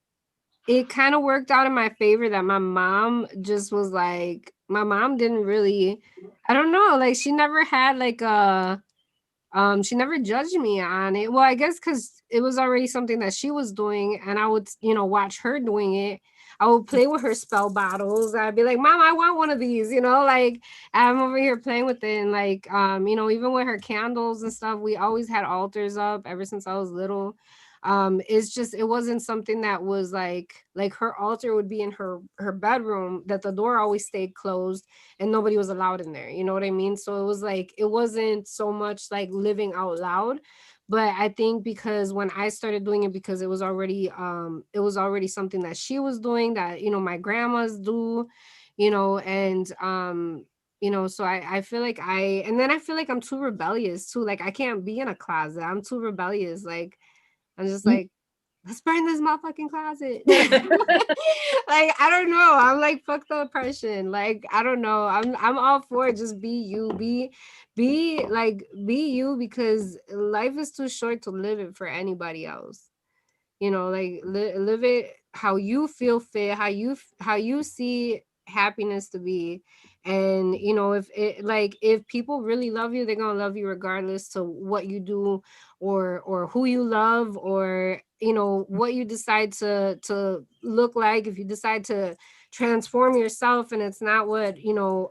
it kind of worked out in my favor that my mom just was like my mom didn't really I don't know, like she never had like a she never judged me on it. Well, I guess because it was already something that she was doing, and I would, watch her doing it. I would play with her spell bottles. I'd be like, "Mom, I want one of these," like I'm over here playing with it, and like, even with her candles and stuff, we always had altars up ever since I was little. It's just it wasn't something that was like her altar would be in her bedroom that the door always stayed closed and nobody was allowed in there. You know what I mean? So it was like it wasn't so much like living out loud. But I think because when I started doing it, because it was already something that she was doing that, my grandmas do, and so I feel like and then I feel like I'm too rebellious too. Like I can't be in a closet. I'm too rebellious. Like I'm just Mm, like, let's burn this motherfucking closet. Like, I don't know. I'm like, fuck the oppression. Like, I don't know. I'm all for it. Just be you. Be you because life is too short to live it for anybody else. Like live it how you feel fit, how you see happiness to be. And if people really love you, they're gonna love you regardless to what you do or who you love, or what you decide to look like. If you decide to transform yourself and it's not what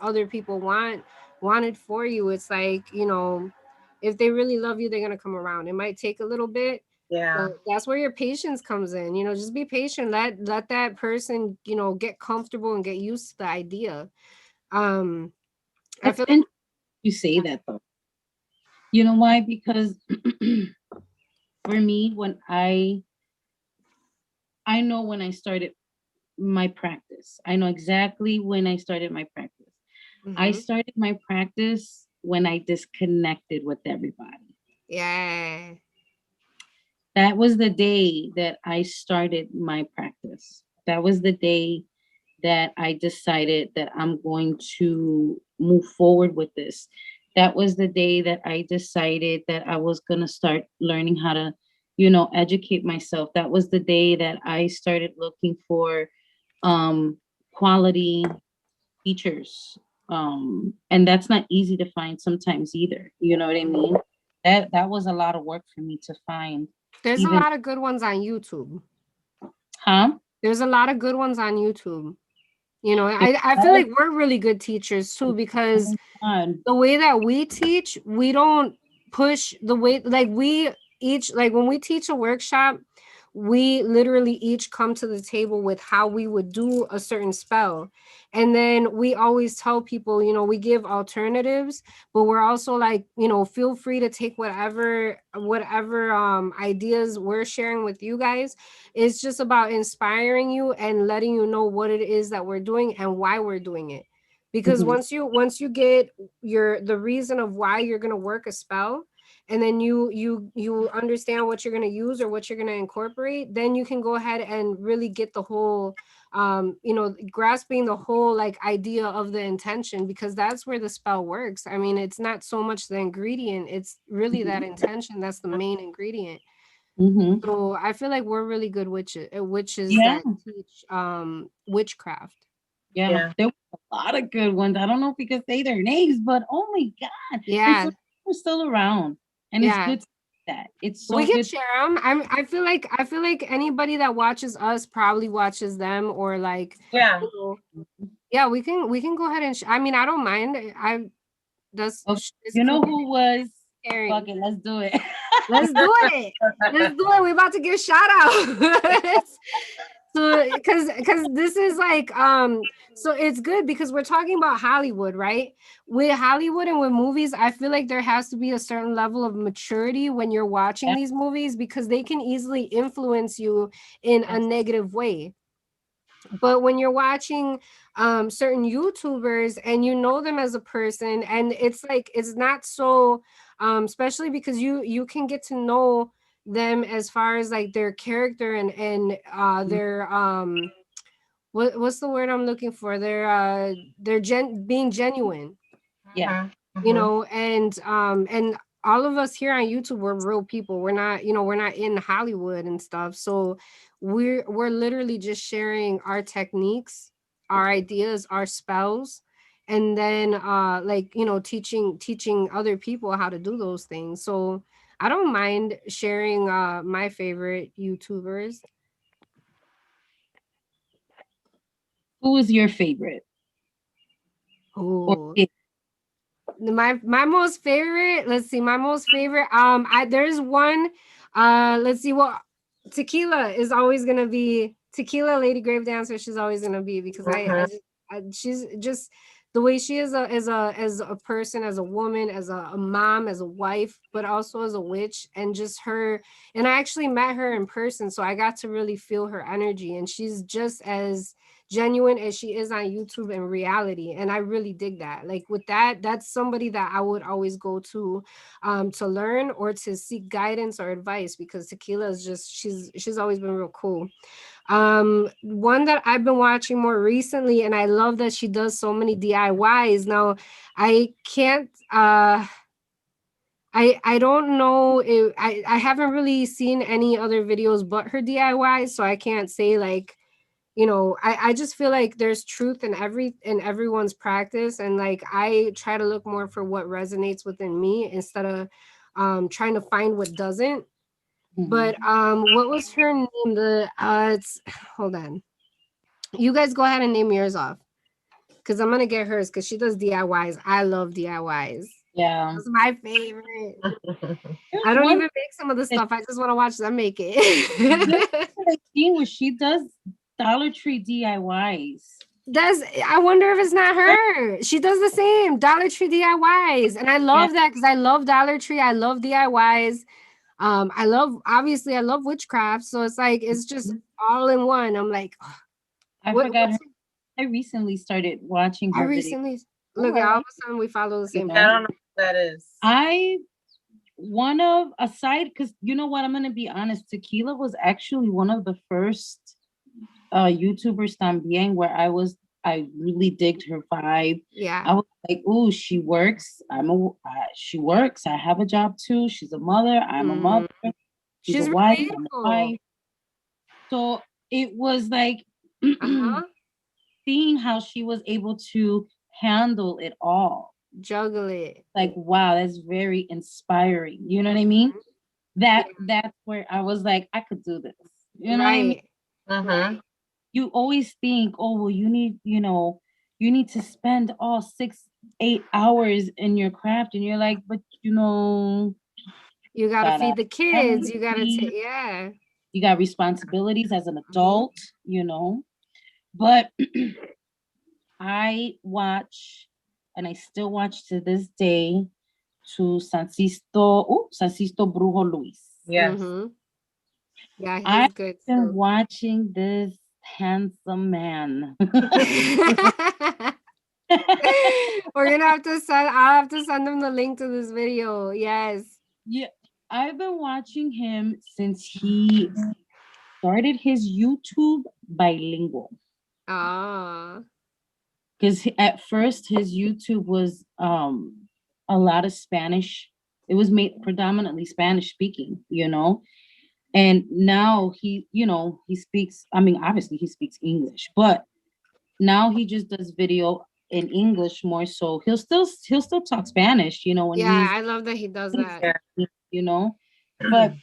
other people wanted for you, it's like, if they really love you, they're gonna come around. It might take a little bit, Yeah. but that's where your patience comes in. Just be patient. Let that person, get comfortable and get used to the idea. Um, I It's feel like interesting you say that though. You know why? Because for me, when I know when I started my practice. I know exactly when I started my practice. I mhm. started my practice when I disconnected with everybody. Yeah. That was the day that I started my practice. That was the day that I decided that I'm going to move forward with this. That was the day that I decided that I was going to start learning how to, educate myself. That was the day that I started looking for um, quality teachers. And that's not easy to find sometimes either. You know what I mean? That was a lot of work for me to find. There's a Even, lot of good ones on YouTube. huh? There's a lot of good ones on YouTube. There I feel was- like we're really good teachers too, because oh my God. the way that we teach, we don't push the way like each, like when we teach a workshop, we literally each come to the table with how we would do a certain spell. And then we always tell people, we give alternatives, but we're also like, feel free to take whatever ideas we're sharing with you guys. It's just about inspiring you and letting you know what it is that we're doing and why we're doing it. Because Mhm. once you get the reason of why you're going to work a spell, and then you understand what you're going to use or what you're going to incorporate, then you can go ahead and really get the whole grasping the whole like idea of the intention, because that's where the spell works. I mean, it's not so much the ingredient, it's really that Mhm. intention that's the main ingredient. Mhm. So I feel like we're really good witches Yeah, that teach witchcraft. yeah. Yeah. There were a lot of good ones. I don't know if we could say their names, but oh my God. And Yeah, so we're still around. And it's yeah. good to see that. It's We so can good. share them. I feel like anybody that watches us probably watches them, or like, Yeah. you know, yeah, we can go ahead and I mean, I don't mind. I that's Okay. it's You know community who was? Fuck caring. it, let's do it. Let's do it. Let's do it. We're about to give shout outs. So because this is like so it's good because we're talking about Hollywood, right? With Hollywood and with movies, I feel like there has to be a certain level of maturity when you're watching Yeah. these movies, because they can easily influence you in a negative way. But when you're watching certain YouTubers and you know them as a person, and it's like it's not so especially because you can get to know them as far as like their character and Mhm. their what's the word I'm looking for, their being genuine, Yeah. Mhm. Mhm. and all of us here on YouTube, we're real people. We're not in Hollywood and stuff. So we're literally just sharing our techniques, our ideas, our spells, and then like, teaching other people how to do those things. So I don't mind sharing my favorite YouTubers. Who is your favorite? Or Oh, it? my most favorite, let's see, my most favorite, I there's one, let's see, well, tequila is always gonna be tequila, Lady Grave Dancer. She's always gonna be, because Mhm. she's just the way she is, as a person, as a woman, as a mom, as a wife, but also as a witch, and just her. And I actually met her in person, so I got to really feel her energy, and she's just as genuine as she is on YouTube in reality. And I really dig that. Like with that, that's somebody that I would always go to learn or to seek guidance or advice, because Tequila is just she's always been real cool. One that I've been watching more recently, and I love that she does so many DIYs. Now, I can't I don't know if I haven't really seen any other videos but her DIYs, so I can't say like, I just feel like there's truth in everyone's practice, and like I try to look more for what resonates within me instead of trying to find what doesn't. But Mhm. what was her name? The it's hold on. You guys go ahead and name yours off, because I'm gonna get hers, because she does DIYs. I love DIYs. Yeah. That's my favorite. There's I don't one even make some of the that stuff. I just want to watch them make there's it. one that I've seen where she does Dollar Tree DIYs. I wonder if it's not her. She does the same Dollar Tree DIYs. And I Yeah. love that, because I love Dollar Tree. I love DIYs. I love witchcraft. So it's like it's just Mhm. all in one. I'm like, I what forgot what's her. I recently started watching I her video. recently Oh, look I at all of like a sudden we follow the it, you same I know. don't know person. what that is. I one of aside because you know what, I'm gonna be honest. Tequila was actually one of the first YouTubers también where I really digged her vibe. Yeah. I was like, "Ooh, she works. She works. I have a job too. She's a mother. I'm a Mm. mother. She's a She's wife. I'm a relatable. wife." So it was like Uh-huh. seeing how she was able to handle it all. Juggle it. Like, wow, that's very inspiring. You know what I mean? Mhm. Yeah. That's where I was like, I could do this. You know what I mean? Right. Mhm. Right. You always think, oh, well, you need to spend all 6, 8 hours in your craft. And you're like, but You gotta Gotta feed the kids. You gotta feed, take, yeah. you got responsibilities as an adult, But I watch, and I still watch to this day, to Sansisto Brujo Luis. Yes. Mm-hmm. Yeah, he's I've good been too. watching this handsome man. We're gonna have to send. I'll have to send them the link to this video. Yes. Yeah, I've been watching him since he started his YouTube bilingual. Ah. Because at first his YouTube was a lot of Spanish. It was made predominantly Spanish speaking. And now he speaks, I mean, obviously he speaks English, but now he just does video in English more so. He'll still talk Spanish, when Yeah, he's I love that he does that. Yeah. you know. But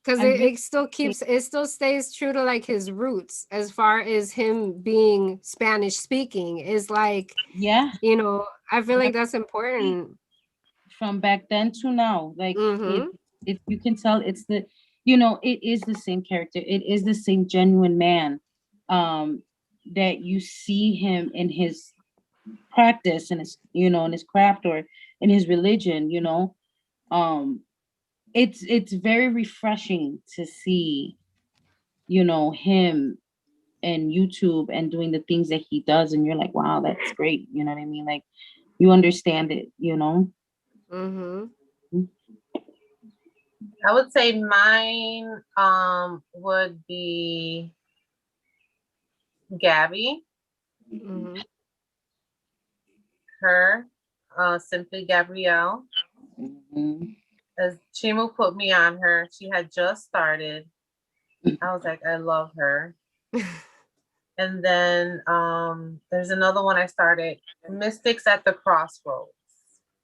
Because I really it still keeps, it still stays true to like his roots as far as him being Spanish speaking is like, yeah, I feel like that's important. from back then to now, like Mm-hmm. it you can tell it is the same character. It is the same genuine man that you see him in his practice and in his craft or in his religion. um it's very refreshing to see him and YouTube and doing the things that he does, and you're like, wow, that's great. You know what I mean? Like, you understand it. Mm-hmm. I would say mine would be Gabby, Mm-hmm. her, simply Gabrielle. Mhm. As Chimu put me on her, she had just started. I was like, I love her. And then there's another one I started, Mystics at the Crossroads.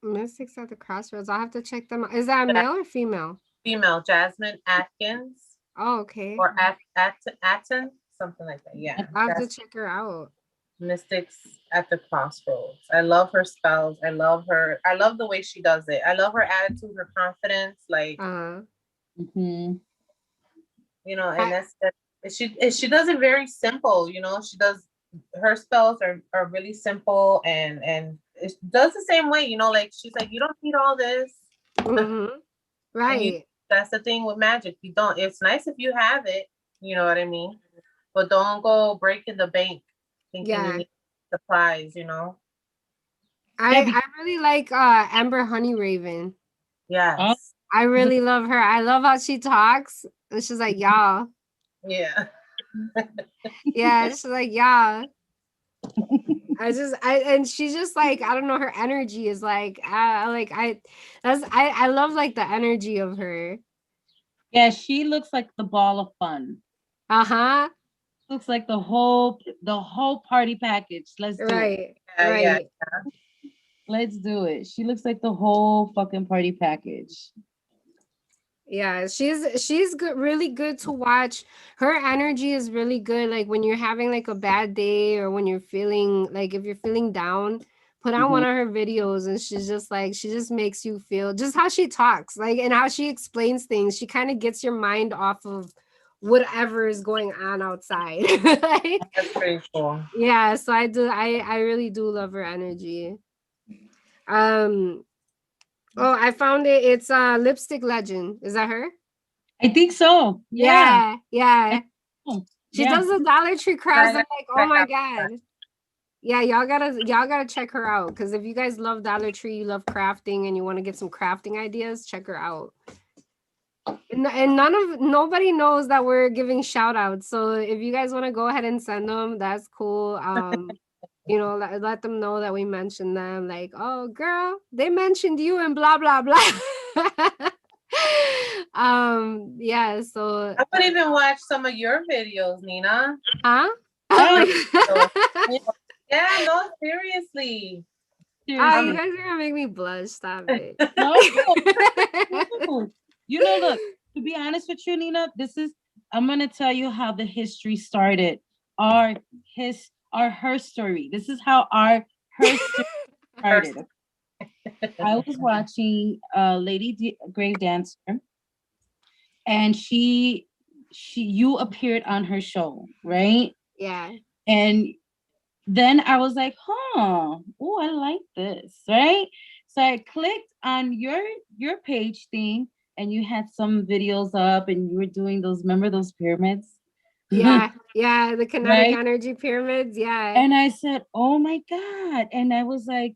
Mystics at the Crossroads. I'll have to check them out. Is that male or female? Female, Jasmine Atkins Oh, okay. or Atten, something like that. Yeah, I'll have to that's check her out. Mystics at the Crossroads. I love her spells. I love her. I love the way she does it. I love her attitude, her confidence. Like, Uh-huh. Mhm. And she does it very simple. She does her spells are really simple and it does the same way. Like she's like, you don't need all this, Mm-hmm. and Right. that's the thing with magic. You don't. It's nice if you have it. You know what I mean? But don't go breaking the bank thinking you Yeah. need supplies. Yeah, I really like Amber Honey Raven. oh, Yes. I really love her. I love how she talks. And she's like, y'all. Yeah. Yeah, she's like, yeah. And she's just like, I don't know, her energy is like, I love like the energy of her. yeah, she looks like the ball of fun. Uh-huh. Looks like the whole party package. Let's do it. Right. Yeah. Yeah. Right. Let's do it. She looks like the whole fucking party package. Yeah, she's good, really good to watch. Her energy is really good. Like when you're having like a bad day or when you're feeling like if you're feeling down, put on one Mhm. of her videos and she just makes you feel just how she talks, like and how she explains things. She kind of gets your mind off of whatever is going on outside. Like, That's pretty cool. yeah, so I really do love her energy. Um oh, I found it. It's Lipstick Legend. Is that her? I think so. Yeah. Yeah, yeah. She Yeah. does the Dollar Tree crafts. I'm I like, oh gotta my check out god. Yeah, y'all gotta check her out. Cause if you guys love Dollar Tree, you love crafting, and you want to get some crafting ideas, check her out. And nobody knows that we're giving shout outs. So if you guys want to go ahead and send them, that's cool. Let them know that we mentioned them. Like, oh girl, they mentioned you and blah blah blah. Yeah, so I would even watch some of your videos, Nina. huh? Oh, So, yeah, no, seriously. Oh, you seriously. guys are gonna make me blush. Stop it. No. No. Look, to be honest with you, Nina, I'm gonna tell you how the history started. Her story. This is how her story started. I was watching Grave Dancer, and you appeared on her show, right? Yeah. And then I was like, huh, oh, I like this, right? So I clicked on your page thing, and you had some videos up, and you were doing those, remember those pyramids? Yeah. Yeah. The kinetic Right? energy pyramids. Yeah. And I said, oh my God. And I was like,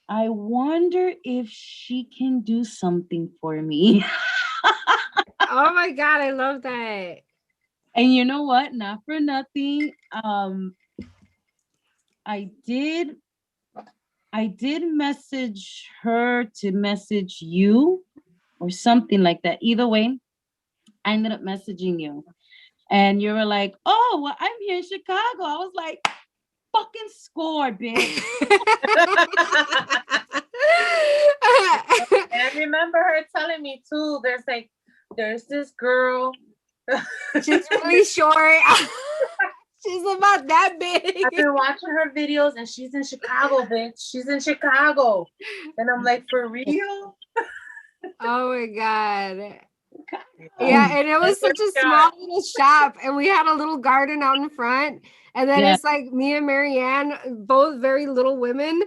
I wonder if she can do something for me. Oh my God. I love that. And you know what? Not for nothing. I did I did message her to message you or something like that. Either way, I ended up messaging you. And you were like, oh, well, I'm here in Chicago. I was like, fucking score, bitch. And I remember her telling me too, there's this girl. She's really short. She's about that I've big. been watching her videos and she's in Chicago, bitch. She's in Chicago. And I'm like, for real? Oh my God. Oh, Yeah, and it And was here such a we small are. little shop, and we had a little garden out in front. And then yeah. it's like me and Marianne, both very little women.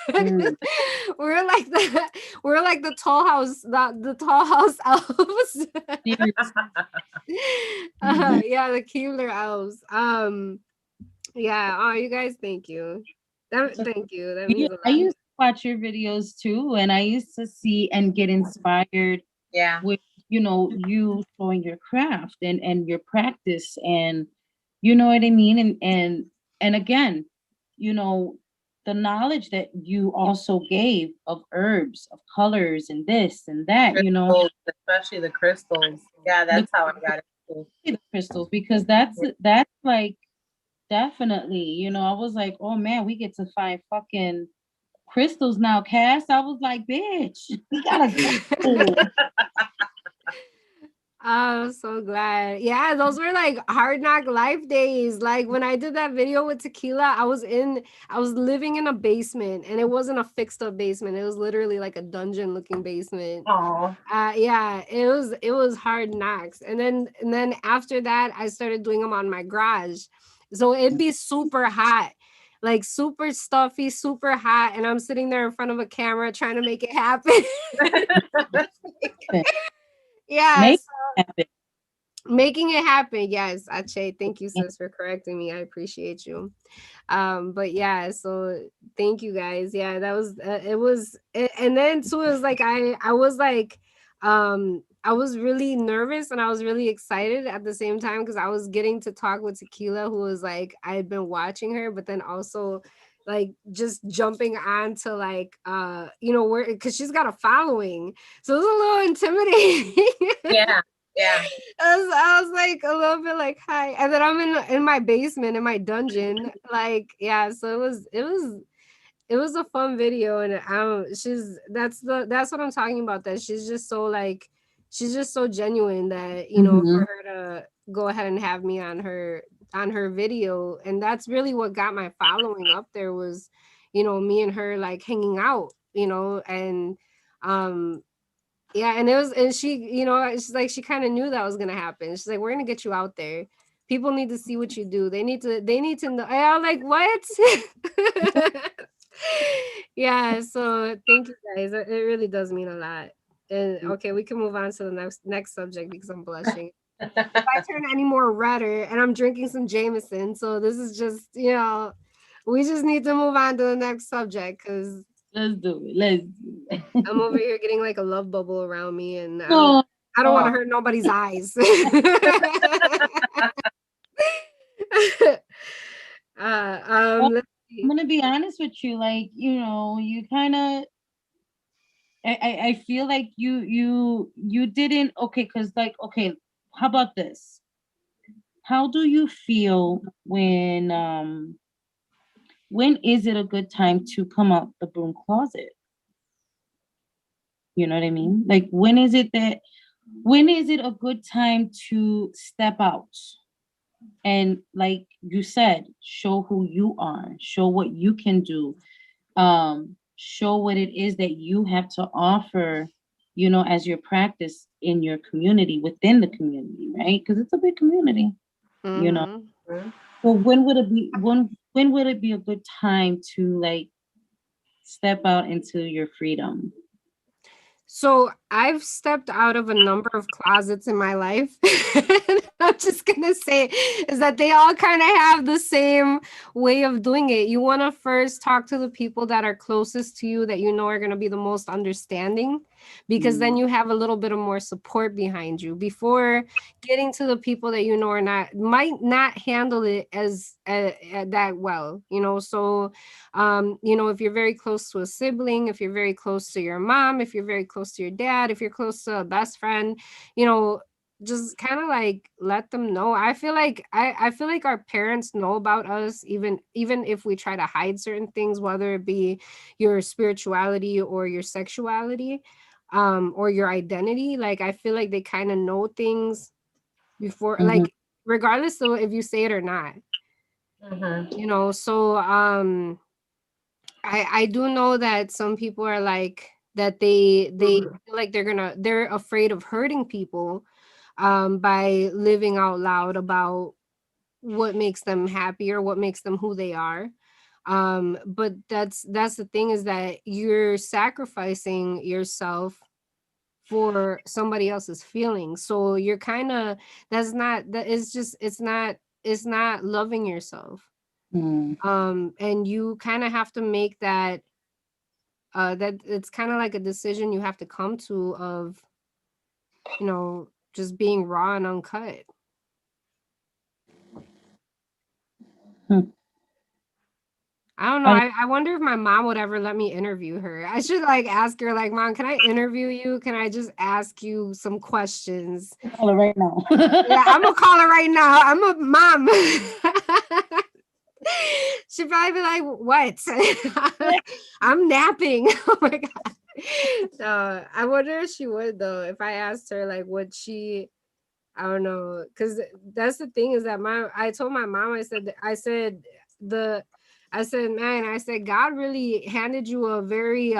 Mm. We're like the tall house, the tall house elves. Seriously. Mhm. Yeah, the Keebler elves. Yeah. Oh, you guys, thank you. Thank you. That means a I lot. used to watch your videos too, and I used to see and get inspired Yeah. with, you showing your craft and your practice, and you know what I mean, and again, you know the knowledge that you also gave of herbs, of colors, and this and that, Crystals, especially the crystals. Yeah, the, that's how I got it. the crystals, because that's like definitely, I was like, oh man, we get to find fucking crystals now, Cass. I was like, bitch, we gotta go. I'm so glad. Yeah, those were like hard knock life days. Like when I did that video with tequila, I was living in a basement, and it wasn't a fixed up basement. It was literally like a dungeon looking basement. Oh. Yeah, it was hard knocks. And then after that, I started doing them on my garage. So it'd be super hot. Like super stuffy, super hot, and I'm sitting there in front of a camera trying to make it happen. Yeah, Make it happen. making it happen. Yes, Ache, thank you, sis, for correcting me. I appreciate you. But yeah, so thank you guys. Yeah, that was and then too, it was like I was like I was really nervous and I was really excited at the same time because I was getting to talk with Tequila, who was like I had been watching her, but then also like just jumping on to like where because she's got a following, so it was a little intimidating. Yeah. Yeah. I was like a little bit like hi, and then I'm in my basement in my dungeon, like yeah. So it was a fun video, and I don't. That's what I'm talking about. That she's just so like she's just so genuine that for Mhm. her to go ahead and have me on her video, and that's really what got my following up there was, me and her like hanging out, and um yeah, and it was, and she, she's like, she kind of knew that was gonna happen. She's like, we're gonna get you out there. People need to see what you do. They need to know. And I'm like, what? Yeah. So thank you guys. It really does mean a lot. And okay, we can move on to the next subject because I'm blushing. If I turn any more redder, and I'm drinking some Jameson, so this is just, we just need to move on to the next subject because Let's do it. Let's do it. I'm over here getting like a love bubble around me, and I don't Oh, I don't want to oh, hurt nobody's eyes. well, Let's I'm see. gonna be honest with you. Like, you kind of. I feel like you didn't, okay, because like, okay, how about this? How do you feel when is it a good time to come out the broom closet? You know what I mean? Like, when is it a good time to step out and, like you said, show who you are, show what you can do, show what it is that you have to offer, as your practice in your community, within the community, right? Because it's a big community, you know. Mm-hmm. Mhm. So when would it be a good time to like step out into your freedom? So I've stepped out of a number of closets in my life. I'm just gonna say is that they all kind of have the same way of doing it. You want to first talk to the people that are closest to you that you know are gonna be the most understanding, because then Mm, you have a little bit of more support behind you before getting to the people that you know are not might not handle it as that well. So if you're very close to a sibling, if you're very close to your mom, if you're very close to your dad, if you're close to a best friend, you know, just kind of like let them know. I feel like our parents know about us, even if we try to hide certain things, whether it be your spirituality or your sexuality, or your identity. Like I feel like they kind of know things before, mhm, like regardless of if you say it or not. Mhm. So I do know that some people are like that they feel like they're afraid of hurting people by living out loud about what makes them happy or what makes them who they are. But that's the thing, is that you're sacrificing yourself for somebody else's feelings. So you're kind of that is just it's not loving yourself. mm, And you kind of have to make that it's kind of like a decision you have to come to of just being raw and uncut. hmm. I don't know. I I wonder if my mom would ever let me interview her. I should like ask her, like, Mom, can I interview you? Can I just ask you some questions? call it right now. Yeah, I'm gonna call her right now. I'm a mom. She'd probably be like, "What? I'm napping." Oh my god. I wonder if she would though. If I asked her, like, would she? I don't know, because that's the thing, is that I told my mom, the I said, man, I said, God really handed you a very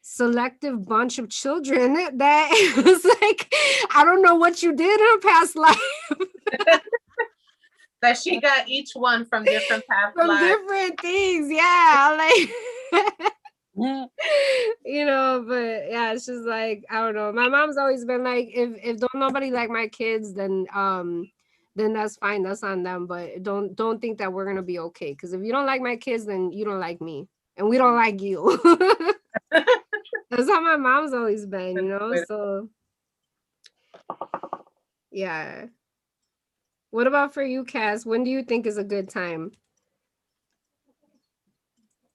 selective bunch of children that was like, I don't know what you did in a past life. That she got each one from different past From lives. different things. Yeah. Like Yeah. but yeah, it's just like, I don't know. My mom's always been like, if don't nobody like my kids, then that's fine. That's on them. But don't think that we're gonna be okay. Because if you don't like my kids, then you don't like me. And we don't like you. That's how my mom's always been. So yeah. What about for you, Cass? When do you think is a good time?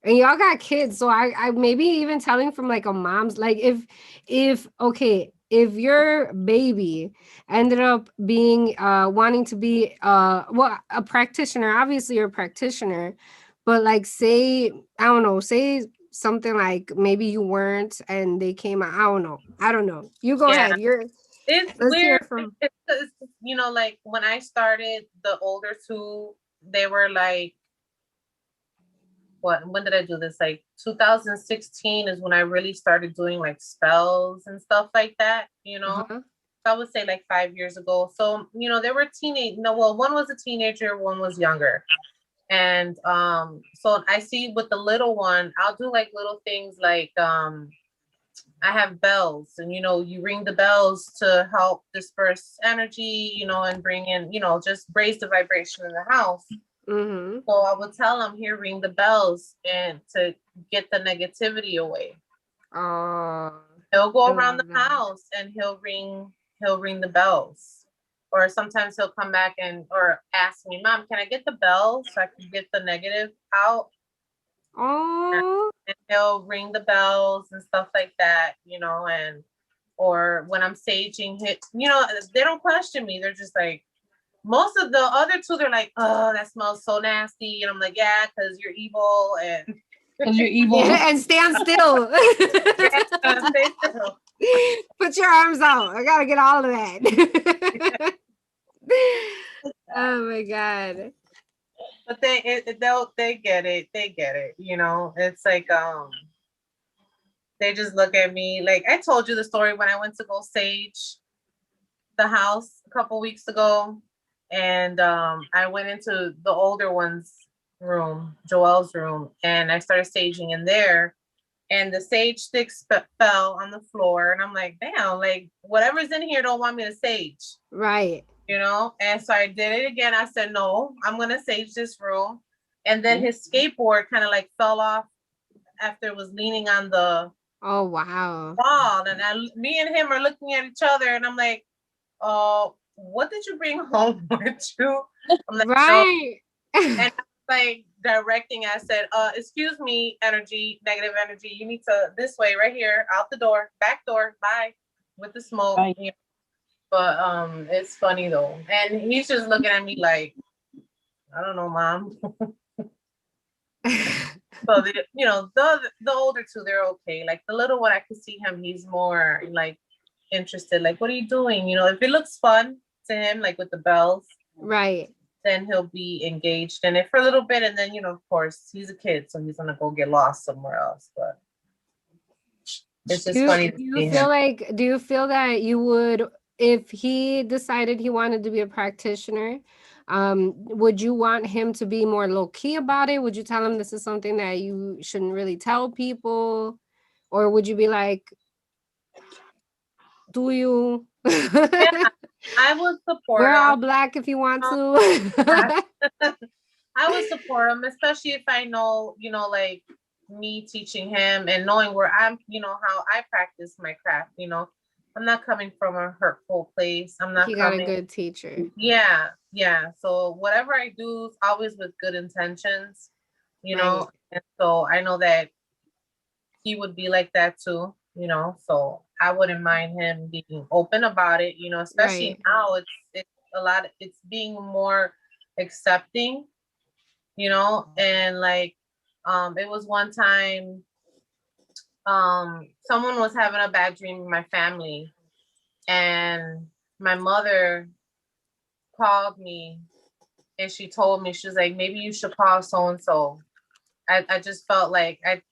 And y'all got kids, so I maybe even telling from like a mom's, like, if your baby ended up being wanting to be a practitioner. Obviously you're a practitioner, but like, say, I don't know, say something like maybe you weren't and they came out. I don't know, you go Yeah, ahead. it's Let's hear weird. it from. Like when I started, the older two, they were like, what? When did I do this? Like 2016 is when I really started doing like spells and stuff like that. Uh-huh. So I would say like 5 years ago. So they were teenage. No, well, one was a teenager, one was younger. And so I see with the little one, I'll do like little things like I have bells, and you ring the bells to help disperse energy, and bring in, just raise the vibration in the house. Mm-hmm. So I would tell him, here, ring the bells, and to get the negativity away. Oh, He'll I go around love the that. house and he'll ring the bells. Or sometimes he'll come back or ask me, Mom, can I get the bells so I can get the negative out? Oh. And he'll ring the bells and stuff like that, and or when I'm saging hit, they don't question me. They're just like, most of the other two, they're like, oh, that smells so nasty. And I'm like, yeah, because you're evil. And Because you're evil. Yeah, and stand still. yeah, they still. Put your arms out. I gotta get all of that. Oh my god. But they get it. They get it. It's like, They just look at me like I told you the story when I went to go sage the house a couple weeks ago, and I went into the older one's room, Joelle's room, and I started staging in there. And the sage sticks fell on the floor, and I'm like, damn, like whatever's in here don't want me to sage, Right. you know. And so I did it again. I said, no, I'm gonna sage this room. And then his skateboard kind of like fell off after it was leaning on the Oh, wow. wall, and me and him are looking at each other, and I'm like, what did you bring home with you? I'm like, no. Right. And I was like directing, I said, excuse me, energy, negative energy. You need to this way, right here, out the door, back door, bye. With the smoke. Right. You know? But it's funny though. And he's just looking at me like, I don't know, mom. So the older two, they're okay. Like the little one, I could see him, he's more like interested. Like, what are you doing? You know, if it looks fun to him, like with the bells, Right. then he'll be engaged in it for a little bit, and then of course, he's a kid, so he's gonna go get lost somewhere else. But it's Do just you, funny to do you see feel him. like do you feel that you would, if he decided he wanted to be a practitioner, would you want him to be more low key about it? Would you tell him this is something that you shouldn't really tell people? Or would you be like, do you? Yeah, I would support We're all him. black if you want Um, to. I would support him, especially if I know, like me teaching him and knowing where I'm, how I practice my craft. I'm not coming from a hurtful place. I'm not He got a coming. good teacher. Yeah, yeah. So whatever I do is always with good intentions, Right. and so I know that he would be like that too, so I wouldn't mind him being open about it, especially Right. now it's a lot, it's being more accepting, and like it was one time someone was having a bad dream in my family, and my mother called me, and she told me, she was like, maybe you should call so and so. I just felt like I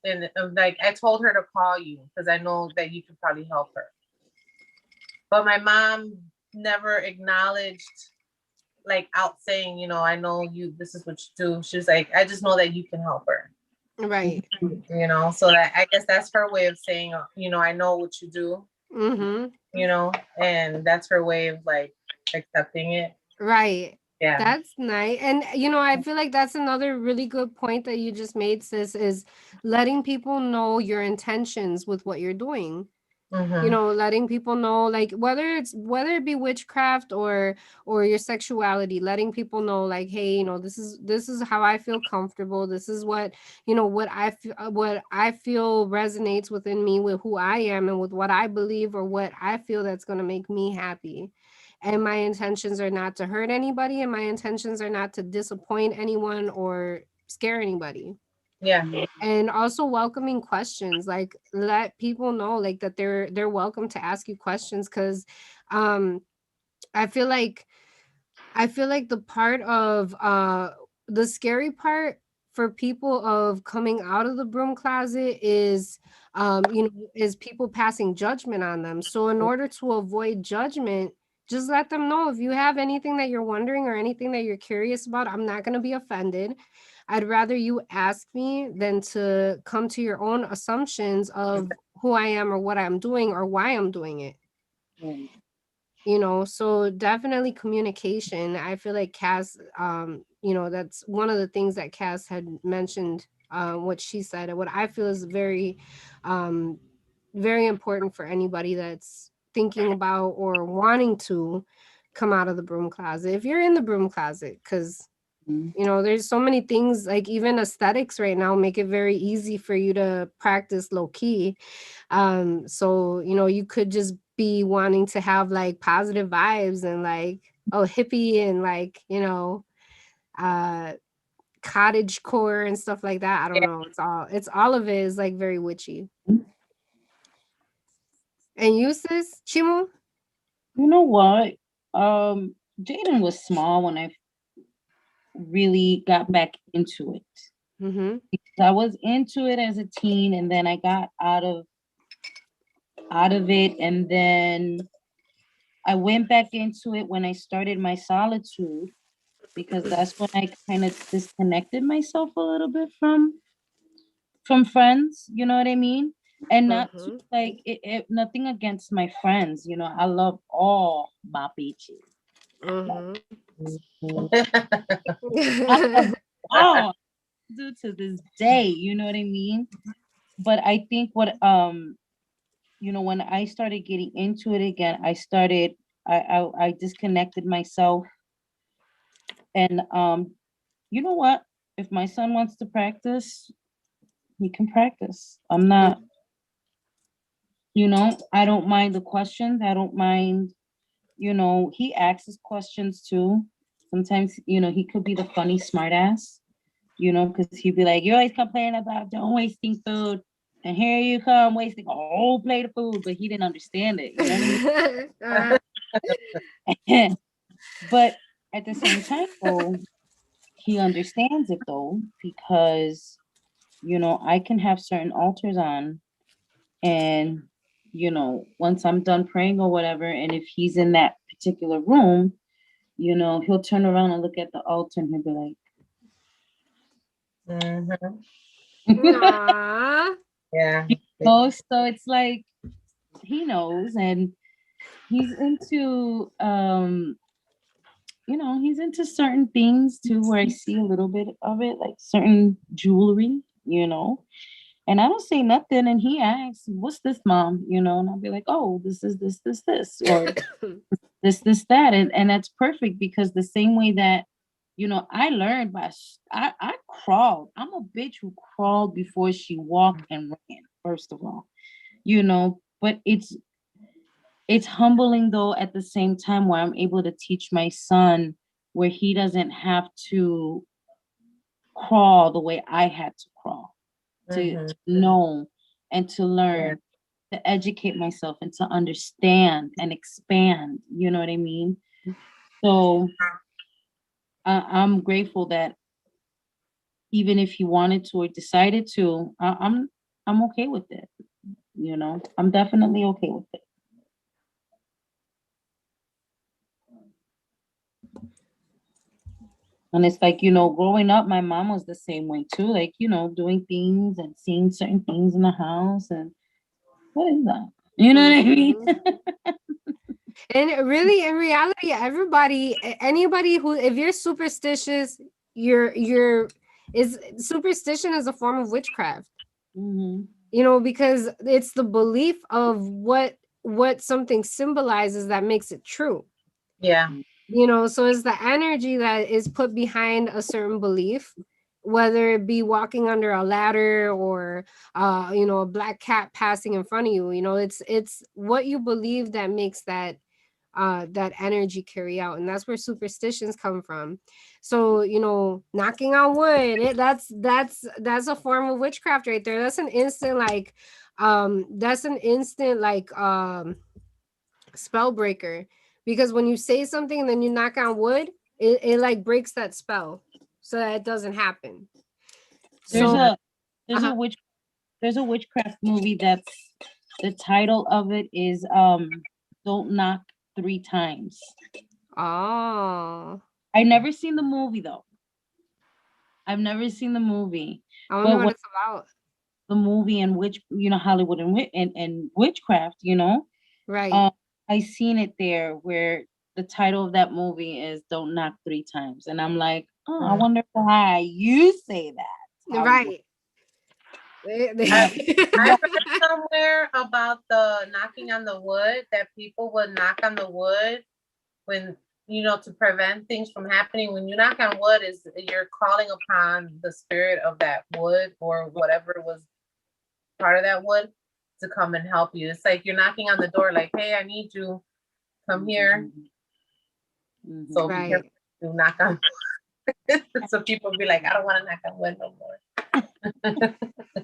told her to call you because I know that you could probably help her. But my mom never acknowledged, like out saying, I know you, this is what you do. She was like, I just know that you can help her. Right. So that I guess that's her way of saying, I know what you do, Mm-hmm. and that's her way of like accepting it. Right. Yeah. That's nice. And I feel like that's another really good point that you just made, sis, is letting people know your intentions with what you're doing. Mm-hmm. Letting people know, like, whether it be witchcraft or your sexuality, letting people know, like, hey, this is how I feel comfortable. This is what I feel resonates within me, with who I am and with what I believe, or what I feel that's going to make me happy. And my intentions are not to hurt anybody, and my intentions are not to disappoint anyone or scare anybody. Yeah. And also welcoming questions, like, let people know, like, that they're welcome to ask you questions, because um i feel like I feel like the part of the scary part for people of coming out of the broom closet is people passing judgment on them. So in order to avoid judgment, just let them know, if you have anything that you're wondering or anything that you're curious about, I'm not going to be offended. I'd rather you ask me than to come to your own assumptions of who I am or what I'm doing or why I'm doing it. Right. So definitely communication. I feel like Cass, that's one of the things that Cass had mentioned, what she said, and what I feel is um very important for anybody that's thinking about or wanting to come out of the broom closet, if you're in the broom closet, because Mhm. there's so many things, like even aesthetics right now make it very easy for you to practice low key. So you could just be wanting to have like positive vibes and like, oh, hippie and like, uh cottage core and stuff like that. I don't Yeah. know, it's all of it is like very witchy. And you, sis Chimo? You know what? Jaden was small when I really got back into it. Mm-hmm. I was into it as a teen, and then I got out of out of it. And then I went back into it when I started my solitude, because that's when I kind of disconnected myself a little bit from friends, you know what I mean? And not to Mm-hmm. like nothing against my friends, you know, I love all my bitches. Like, Mm-hmm. I love them all, do to this day, you know what I mean? But I think what you know, when I started getting into it again, I disconnected myself. And you know what? If my son wants to practice, he can practice. I'm not, you know, I don't mind the questions. I don't mind, you know, he asks us questions too. Sometimes, you know, he could be the funny smart ass, you know, because he'd be like, you always complain about don't wasting food. And here you come wasting a whole plate of food, but he didn't understand it. You know Uh, what I mean? But at the same time, though, he understands it though, because, you know, I can have certain altars on, and, you know, once I'm done praying or whatever, and if he's in that particular room, you know, he'll turn around and look at the altar and he'll be Mhm. like, aw. Yeah. oh, so it's like he knows, and he's into you know, he's into certain things too, where I see a little bit of it, like certain jewelry, you know. And I don't say nothing, and he asks, "What's this, mom?" You know, and I'll be like, "Oh, this is this," or this that, and that's perfect, because the same way that, you know, I learned I crawled. I'm a bitch who crawled before she walked and ran. First of all, you know, but it's humbling though at the same time, where I'm able to teach my son, where he doesn't have to crawl the way I had to crawl, to Mhm. know and to Yeah. learn, to educate myself and to understand and expand. You know what I mean? So I'm grateful that even if he wanted to or decided to, I'm okay with it. You know, I'm definitely okay with it. And it's like, you know, growing up, my mom was the same way too. Like, you know, doing things and seeing certain things in the house. And what is that? You know what I mean? Mhm. And really, in reality, everybody, anybody who, if you're superstitious, you're is superstition is a form of witchcraft. Hmm. You know, because it's the belief of what something symbolizes that makes it true. Yeah. You know, so it's the energy that is put behind a certain belief, whether it be walking under a ladder or you know, a black cat passing in front of you. You know, it's what you believe that makes that energy carry out, and that's where superstitions come from. So, you know, knocking on wood, that's a form of witchcraft right there. That's an instant like spell breaker, because when you say something and then you knock on wood, it like breaks that spell so that it doesn't happen. There's So Mhm. a there's a uh-huh. witch there's a witchcraft movie that's the title of it is Don't Knock Three Times. Oh, I never seen the movie though. I've never seen the movie. I wonder But what when it's about. the movie and witch, you know, Hollywood and witchcraft, you know, Right. um, I seen it there where the title of that movie is Don't Knock Three Times. And I'm like, oh, I Mhm. wonder why you say that, Hollywood. Right. They- I Yeah. I read somewhere about the knocking on the wood, that people would knock on the wood when, to prevent things from happening. When you knock on wood, is you're calling upon the spirit of that wood or whatever was part of that wood to come and help you. It's like you're knocking on the door, like, hey, I need you, come here. Mhm, mhm, So be mhm. careful right. to knock on. So people be like, I don't want to knock on wood no more.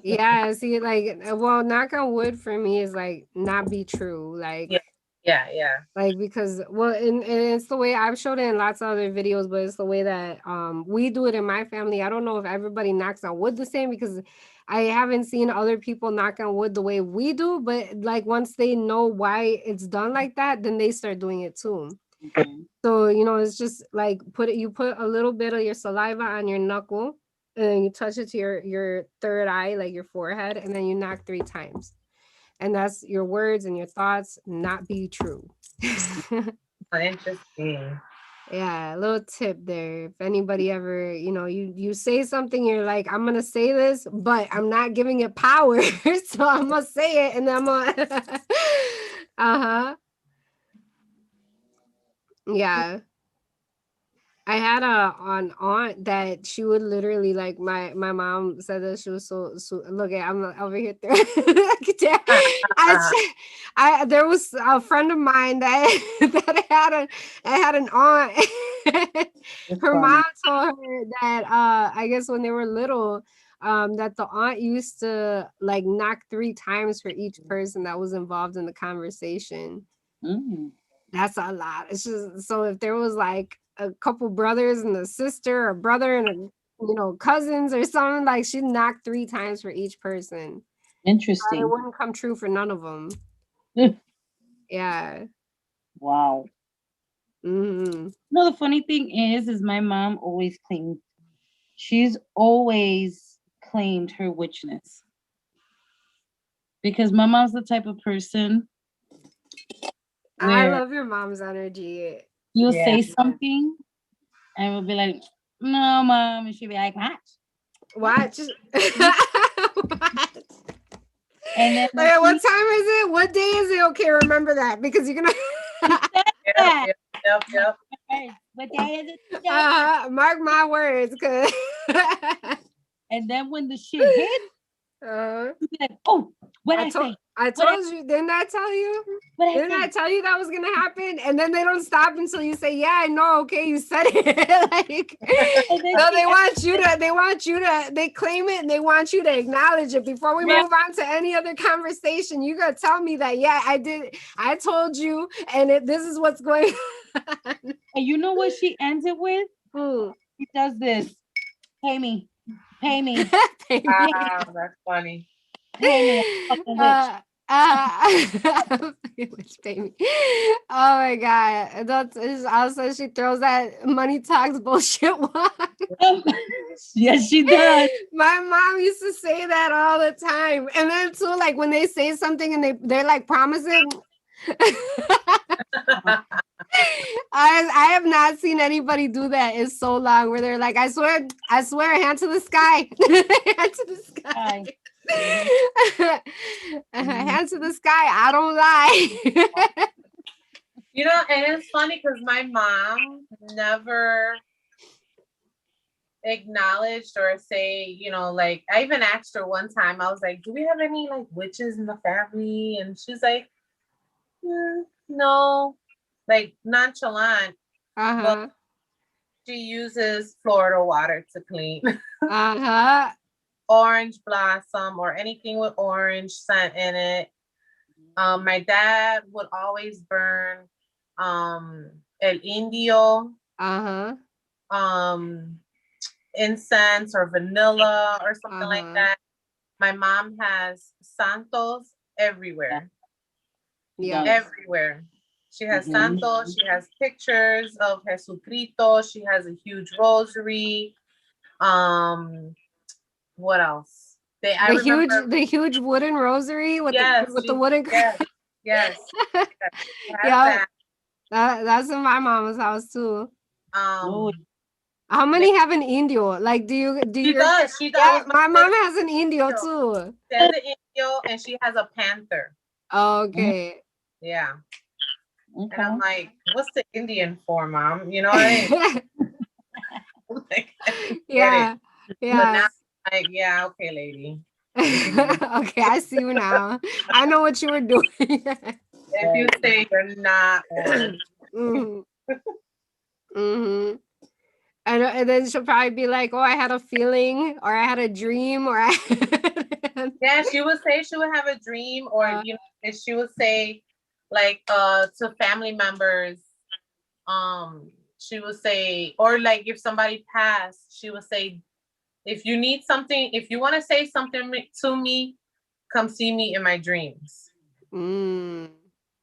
Yeah, see, like, well, knock on wood for me is like not be true. Yeah, yeah, yeah. Because well, and it's the way I've showed it in lots of other videos, but it's the way that we do it in my family. I don't know if everybody knocks on wood the same, because I haven't seen other people knock on wood the way we do, but like once they know why it's done like that, then they start doing it too. Okay. So, it's just like you put a little bit of your saliva on your knuckle and then you touch it to your third eye, like your forehead, and then you knock 3 times. And that's your words and your thoughts not be true. Interesting. Yeah, a little tip there. If anybody ever, you say something, you're like, I'm gonna say this, but I'm not giving it power. So I'm gonna say it and then I'm gonna uh-huh. Yeah. I had an aunt that she would literally like my mom said that she was so look at I'm over here there was a friend of mine that that had an aunt. It's Her funny. mom told her that I guess when they were little that the aunt used to like knock 3 times for each person that was involved in the conversation. Mm. That's a lot. It's just so if there was like a couple brothers and a sister, or brother and a cousins or something, like she'd knock 3 times for each person. It Interesting. wouldn't come true for none of them. Yeah. Wow. Hmm. No, the funny thing is my mom always claimed, she's always claimed her witchness, because my mom's the type of person I where love your mom's energy. you'll Yeah. say something and we'll be like, no, mom. And she'll be like, what? Watch. What? And then Okay, what she time is it? What day is it? Okay, remember that because you're gonna said Yep. that. Yep. Yep. Yep. What day is it today? mark my words, cause And then when the shit hit, you'll be like, oh, what I I told say? I What I, told you, didn't I tell you? what I Didn't I say? tell you that was gonna happen? And then they don't stop until you say, "Yeah, I know." Okay, you said it. Like, And then no, she they want you to. They want you to. They claim it and they want you to acknowledge it before we yeah, move on to any other conversation. You gotta tell me that. Yeah, I did. I told you, and this is what's going on. and you know what she ends it with? Hmm. She does this. Pay me. Pay me. Pay me. Wow, that's funny. Pay me. I'm a fucking witch. Which baby. Oh my god. That's also she throws that money talks bullshit one. Yes, she does. My mom used to say that all the time. And then too, like when they say something and they're like promising. I have not seen anybody do that in so long where they're like, I swear, hand to the sky. Hand to the sky. Hi. Mhm. Hand to the sky. I don't lie. And it's funny because my mom never acknowledged or say, like I even asked her one time, I was like, do we have any like witches in the family? And she's like, no, like nonchalant, but Uh-huh. she uses Florida water to clean. Uh-huh. Orange blossom or anything with orange scent in it. My dad would always burn el indio, Uh-huh. um, incense or vanilla or something like Uh-huh. that. My mom has santos Yeah, everywhere, she Yeah. does. everywhere. She has Mhm. santos. She has pictures of Jesucristo. She has a huge rosary. Um, what else? I remember. The huge wooden rosary with Yes, the wooden yes, yes, yes. She has Yeah, that. that's in my mama's house too. Oh, Um, How they- many have an indio? Like, do she your does. She does. I yeah? was about My to say mom has an indio the too. She has an indio and she has a panther. mhm. Okay. Yeah. And Okay. I'm like, what's the Indian for, mom? You know what I mean? Like, I didn't get it. Yeah. But now Yeah. I'm like, yeah, okay, lady. If you Okay, I see you now. I know what you were doing. if you say you're not orange. Hmm. Hmm. And then she'll probably be like, "Oh, I had a feeling, or I had a dream, or I." Yeah, she would say she would have a dream, or Uh, and she would say like to family members, she would say, or like if somebody passed, she would say, If you need something, if you want to say something to me, come see me in my dreams. Mm.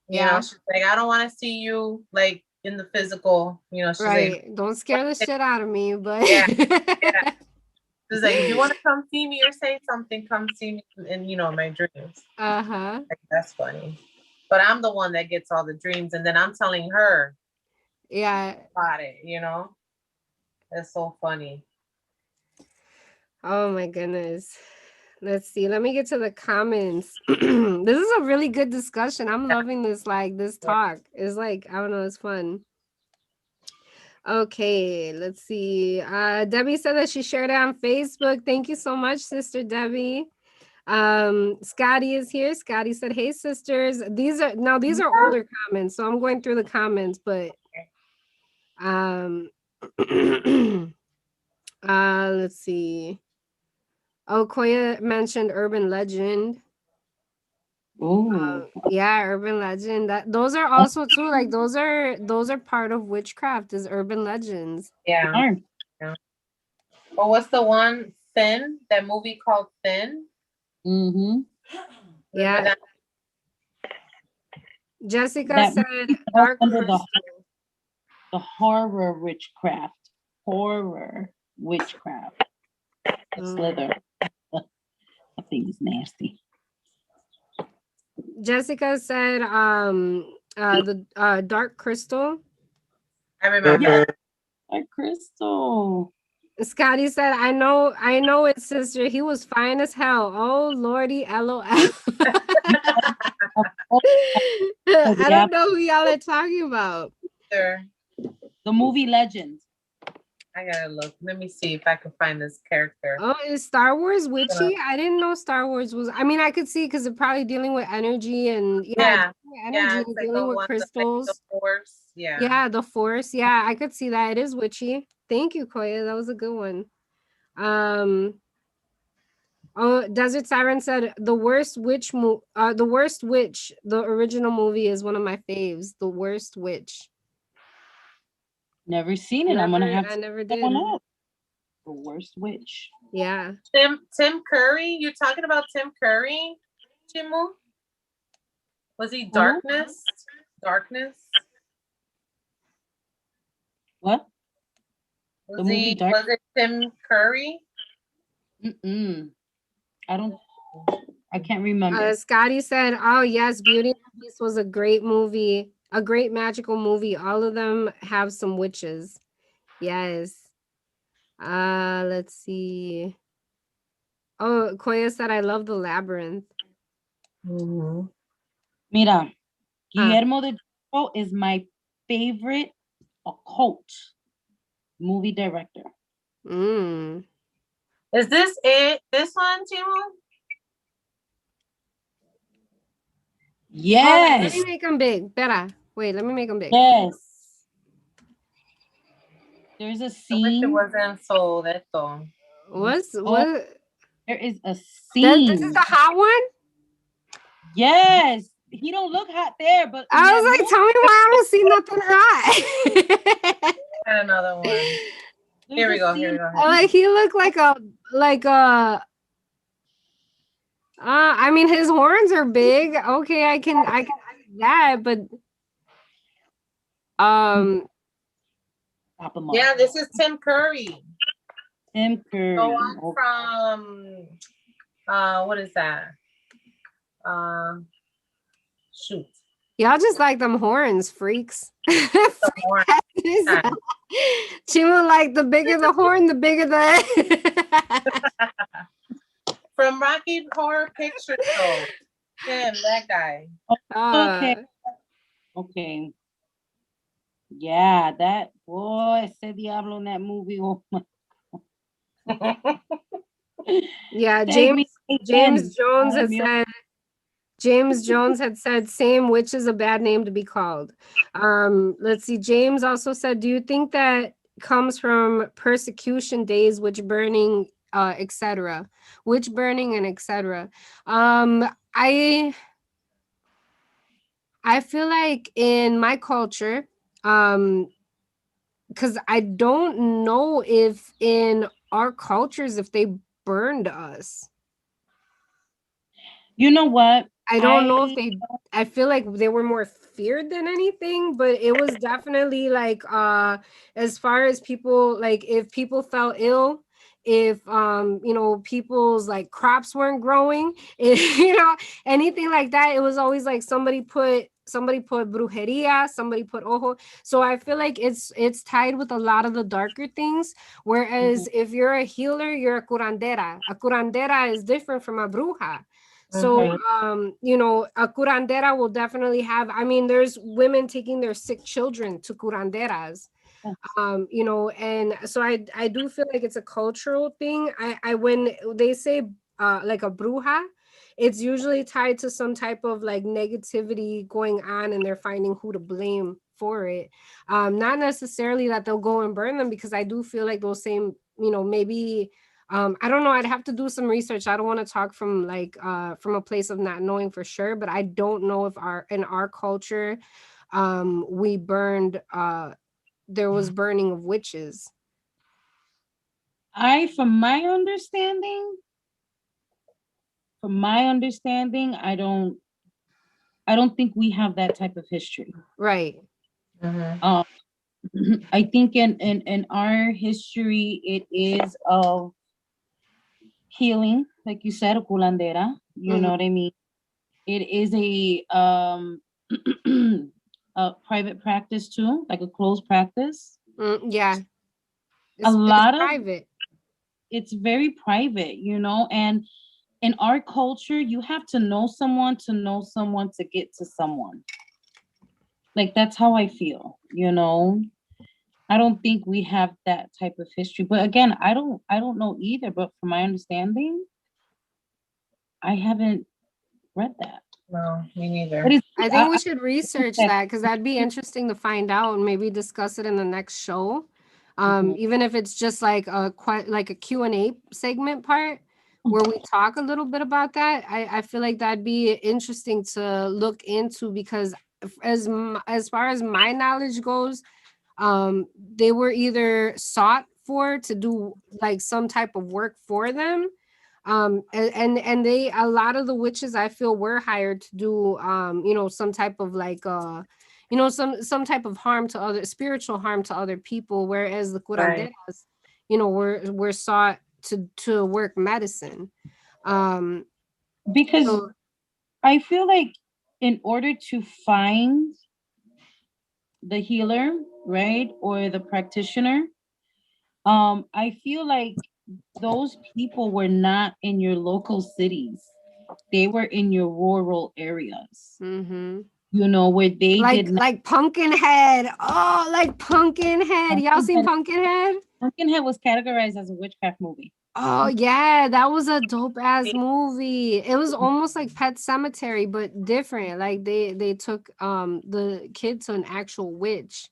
You know, Yeah. she's like, I don't want to see you like in the physical. You know, she's like, Right. Don't scare the shit out of me, but yeah, yeah. She's like, if you want to come see me or say something, come see me in, you know, my dreams. uh-huh. Like, that's funny. But I'm the one that gets all the dreams, and then I'm telling her Yeah. about it, you know? It's so funny. Oh my goodness. Let's see. Let me get to the comments. This is a really good discussion. I'm loving this, like this Yeah. talk. It's like, I don't know, it's fun. Okay, let's see. Debbie said that she shared it on Facebook. Thank you so much, Sister Debbie. Scotty is here. Scotty said, "Hey sisters." These are older comments, so I'm going through the comments, but um let's see. Oh, Koya mentioned urban legend. Oh, Yeah, urban legend. That those are also too, like those are part of witchcraft is urban legends. Yeah. Yeah. Or what's the one? Thin? That movie called Thin? mm-hmm. Remember Yeah. that? Jessica That said movie falls Dark under Crystal. the horror witchcraft. Horror witchcraft. Mm. Slither. I think it's nasty. Jessica said the Dark Crystal. I remember. Yeah, like Crystal. Scotty said, I know it, sister. He was fine as hell. Oh Lordy, LOL. Oh, I yeah, don't know who y'all are talking about. Sure. the movie Legends. I gotta look. Let me see if I can find this character. Oh, is Star Wars witchy? I didn't know Star Wars was. I mean, I could see because it's probably dealing with energy and yeah, Yeah. dealing with Yeah, energy it's and like dealing the with one like the crystals. force. Yeah. Yeah, the Force. Yeah, I could see that. It is witchy. Thank you, Koya. That was a good one. Um. Oh, Desert Siren said the worst witch. The original movie is one of my faves. The Worst Witch. Never seen it. I'm gonna have I to never check that one did. out. The worst witch. Yeah. Tim Curry? You're talking about Tim Curry, Chimu? Was he Who? Darkness? Darkness? What? The Was movie he Dark. was it Tim Curry? Mm-mm. I don't. I can't remember. Scotty said, "Oh yes, Beauty and the Beast was a great movie, a great magical movie. All of them have some witches." Yes. Let's see. Oh, Koya said, "I love the labyrinth." Mm-hmm. Mira, Huh. Guillermo del Toro is my favorite occult movie director. Mm. Is this it? This one, Chimu? Hold on, let me Yes, make them big. Better. Wait, let me make them big. yes. There's a I wish it scene. wasn't so that so. What's Oh, what? there is a This is scene. the hot one? Yes, he don't look hot there, but in I that was like, movie, tell me why I don't see nothing hot. And another one. there's Here a we go. Here scene. we go. Like he looked like a I mean his horns are big. Okay, I can see that, but um Pop him up. Yeah, this is Tim Curry. Tim The Curry. one Oh, from what is that? Uh shoot. y'all just like them horns, freaks. The horn. Freak. She was like the bigger the horn, the bigger the From Rocky Horror Picture Show. Him, that guy. okay, uh okay. Yeah, that boy, ese diablo in that movie. Oh my, yeah, take me James again. Jones I'm had your said James Jones had said, same, which is a bad name to be called. Let's see. James also said, do you think that comes from persecution days, witch burning, etc., witch burning and etc. Um, I I feel like in my culture, because I don't know if in our cultures if they burned us. You know what? I don't know if I they I feel like they were more feared than anything, but it was definitely like as far as people like if people fell ill, if you know, people's like crops weren't growing, if, you know, anything like that, it was always like somebody put brujeria, somebody put ojo. So I feel like it's tied with a lot of the darker things. Mhm, Whereas if you're a healer, you're a curandera. A curandera is different from a bruja. So, Mm-hmm. right. you know, a curandera will definitely have, I mean, there's women taking their sick children to curanderas, Yes. you know, and so I do feel like it's a cultural thing. When they say like a bruja, it's usually tied to some type of like negativity going on and they're finding who to blame for it. Not necessarily that they'll go and burn them, because I do feel like those same, you know, maybe I don't know, I'd have to do some research. I don't want to talk from a place of not knowing for sure, but I don't know if our in our culture we burned there was burning of witches. From my understanding, I don't think we have that type of history. Right. Mm-hmm. Um, I think in our history, it is of healing, like you said, a culandera. You know what Hmm. I mean? It is a private practice too, like a closed practice. Yeah, it's A lot of private. it's very private, and in our culture, you have to know someone to get to someone. Like that's how I feel. I don't think we have that type of history. But again, I don't know either, but from my understanding, I haven't read that. No, me But neither. it's I think we should research that because that'd be interesting to find out and maybe discuss it in the next show. Mhm. Even if it's just like like a Q&A segment part where we talk a little bit about that. I feel like that'd be interesting to look into because as far as my knowledge goes, they were either sought for to do like some type of work for them, and they a lot of the witches I feel were hired to do you know, some type of like you know, some type of harm to other spiritual harm to other people, whereas the Right. curanderas, you know, were sought to work medicine. um Because so I feel like in order to find the healer, right, or the practitioner, I feel like those people were not in your local cities. They were in your rural areas, mhm. where they did not. Like Pumpkinhead. Oh, like Pumpkinhead. Y'all seen Pumpkinhead, Pumpkinhead? Pumpkinhead was categorized as a witchcraft movie. Oh yeah, that was a dope ass movie. It was almost like Pet Cemetery, but different. Like they took the kid to an actual witch,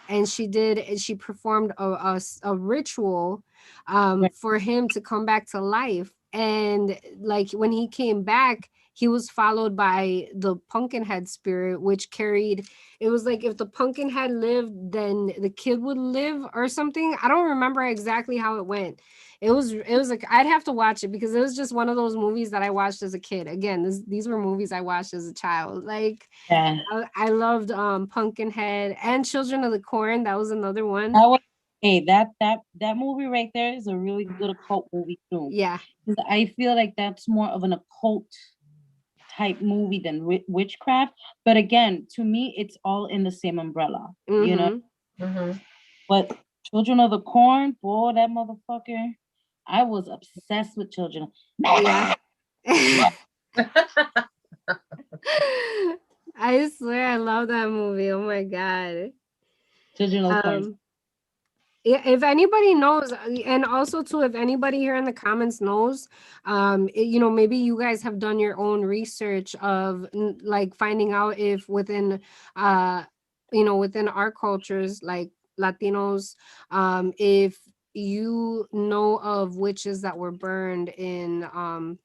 and she performed a ritual Right. for him to come back to life. And like when he came back, he was followed by the Pumpkinhead spirit, which carried, it was like if the Pumpkinhead lived, then the kid would live or something. I don't remember exactly how it went. It was like I'd have to watch it because it was just one of those movies that I watched as a kid. Again, these were movies I watched as a child. Like Yeah. I loved Pumpkinhead and Children of the Corn. That was another one. That was hey, that movie right there is a really good occult movie too. Yeah. 'Cause I feel like that's more of an occult type movie than witchcraft. But again, to me, it's all in the same umbrella, you know. Mm-hmm. Mm-hmm. But Children of the Corn, boy, that motherfucker, I was obsessed with Children. Yeah. I swear I love that movie. Oh my god. Children of the Corn. Um yeah, if anybody knows, and also too, if anybody here in the comments knows, you know, maybe you guys have done your own research of like finding out if within, uh, you know, within our cultures, like Latinos, if you know of witches that were burned in,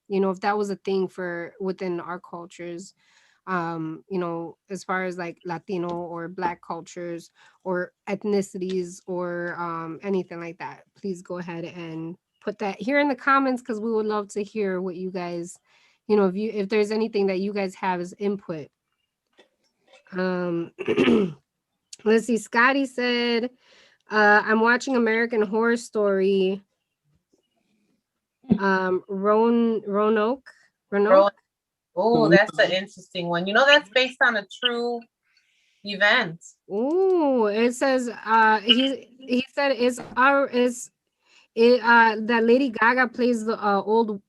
you know, if that was a thing for within our cultures, as far as like Latino or Black cultures or ethnicities or anything like that, please go ahead and put that here in the comments because we would love to hear what you guys, if there's anything that you guys have as input. Um, let's see. Scotty said, I'm watching American Horror Story. Roanoke. Oh, that's an interesting one. You know, that's based on a true event. Oh, it says he said that Lady Gaga plays the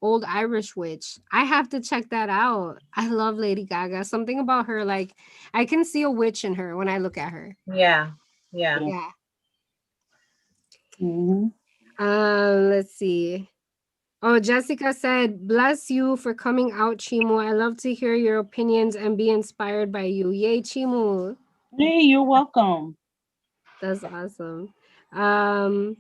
old Irish witch. I have to check that out. I love Lady Gaga. Something about her, like I can see a witch in her when I look at her. Yeah, yeah. Yeah. Mm-hmm. Let's see. Oh, Jessica said, "Bless you for coming out, Chimu. I love to hear your opinions and be inspired by you. Yay, Chimu." Hey, you're welcome. That's awesome. Um,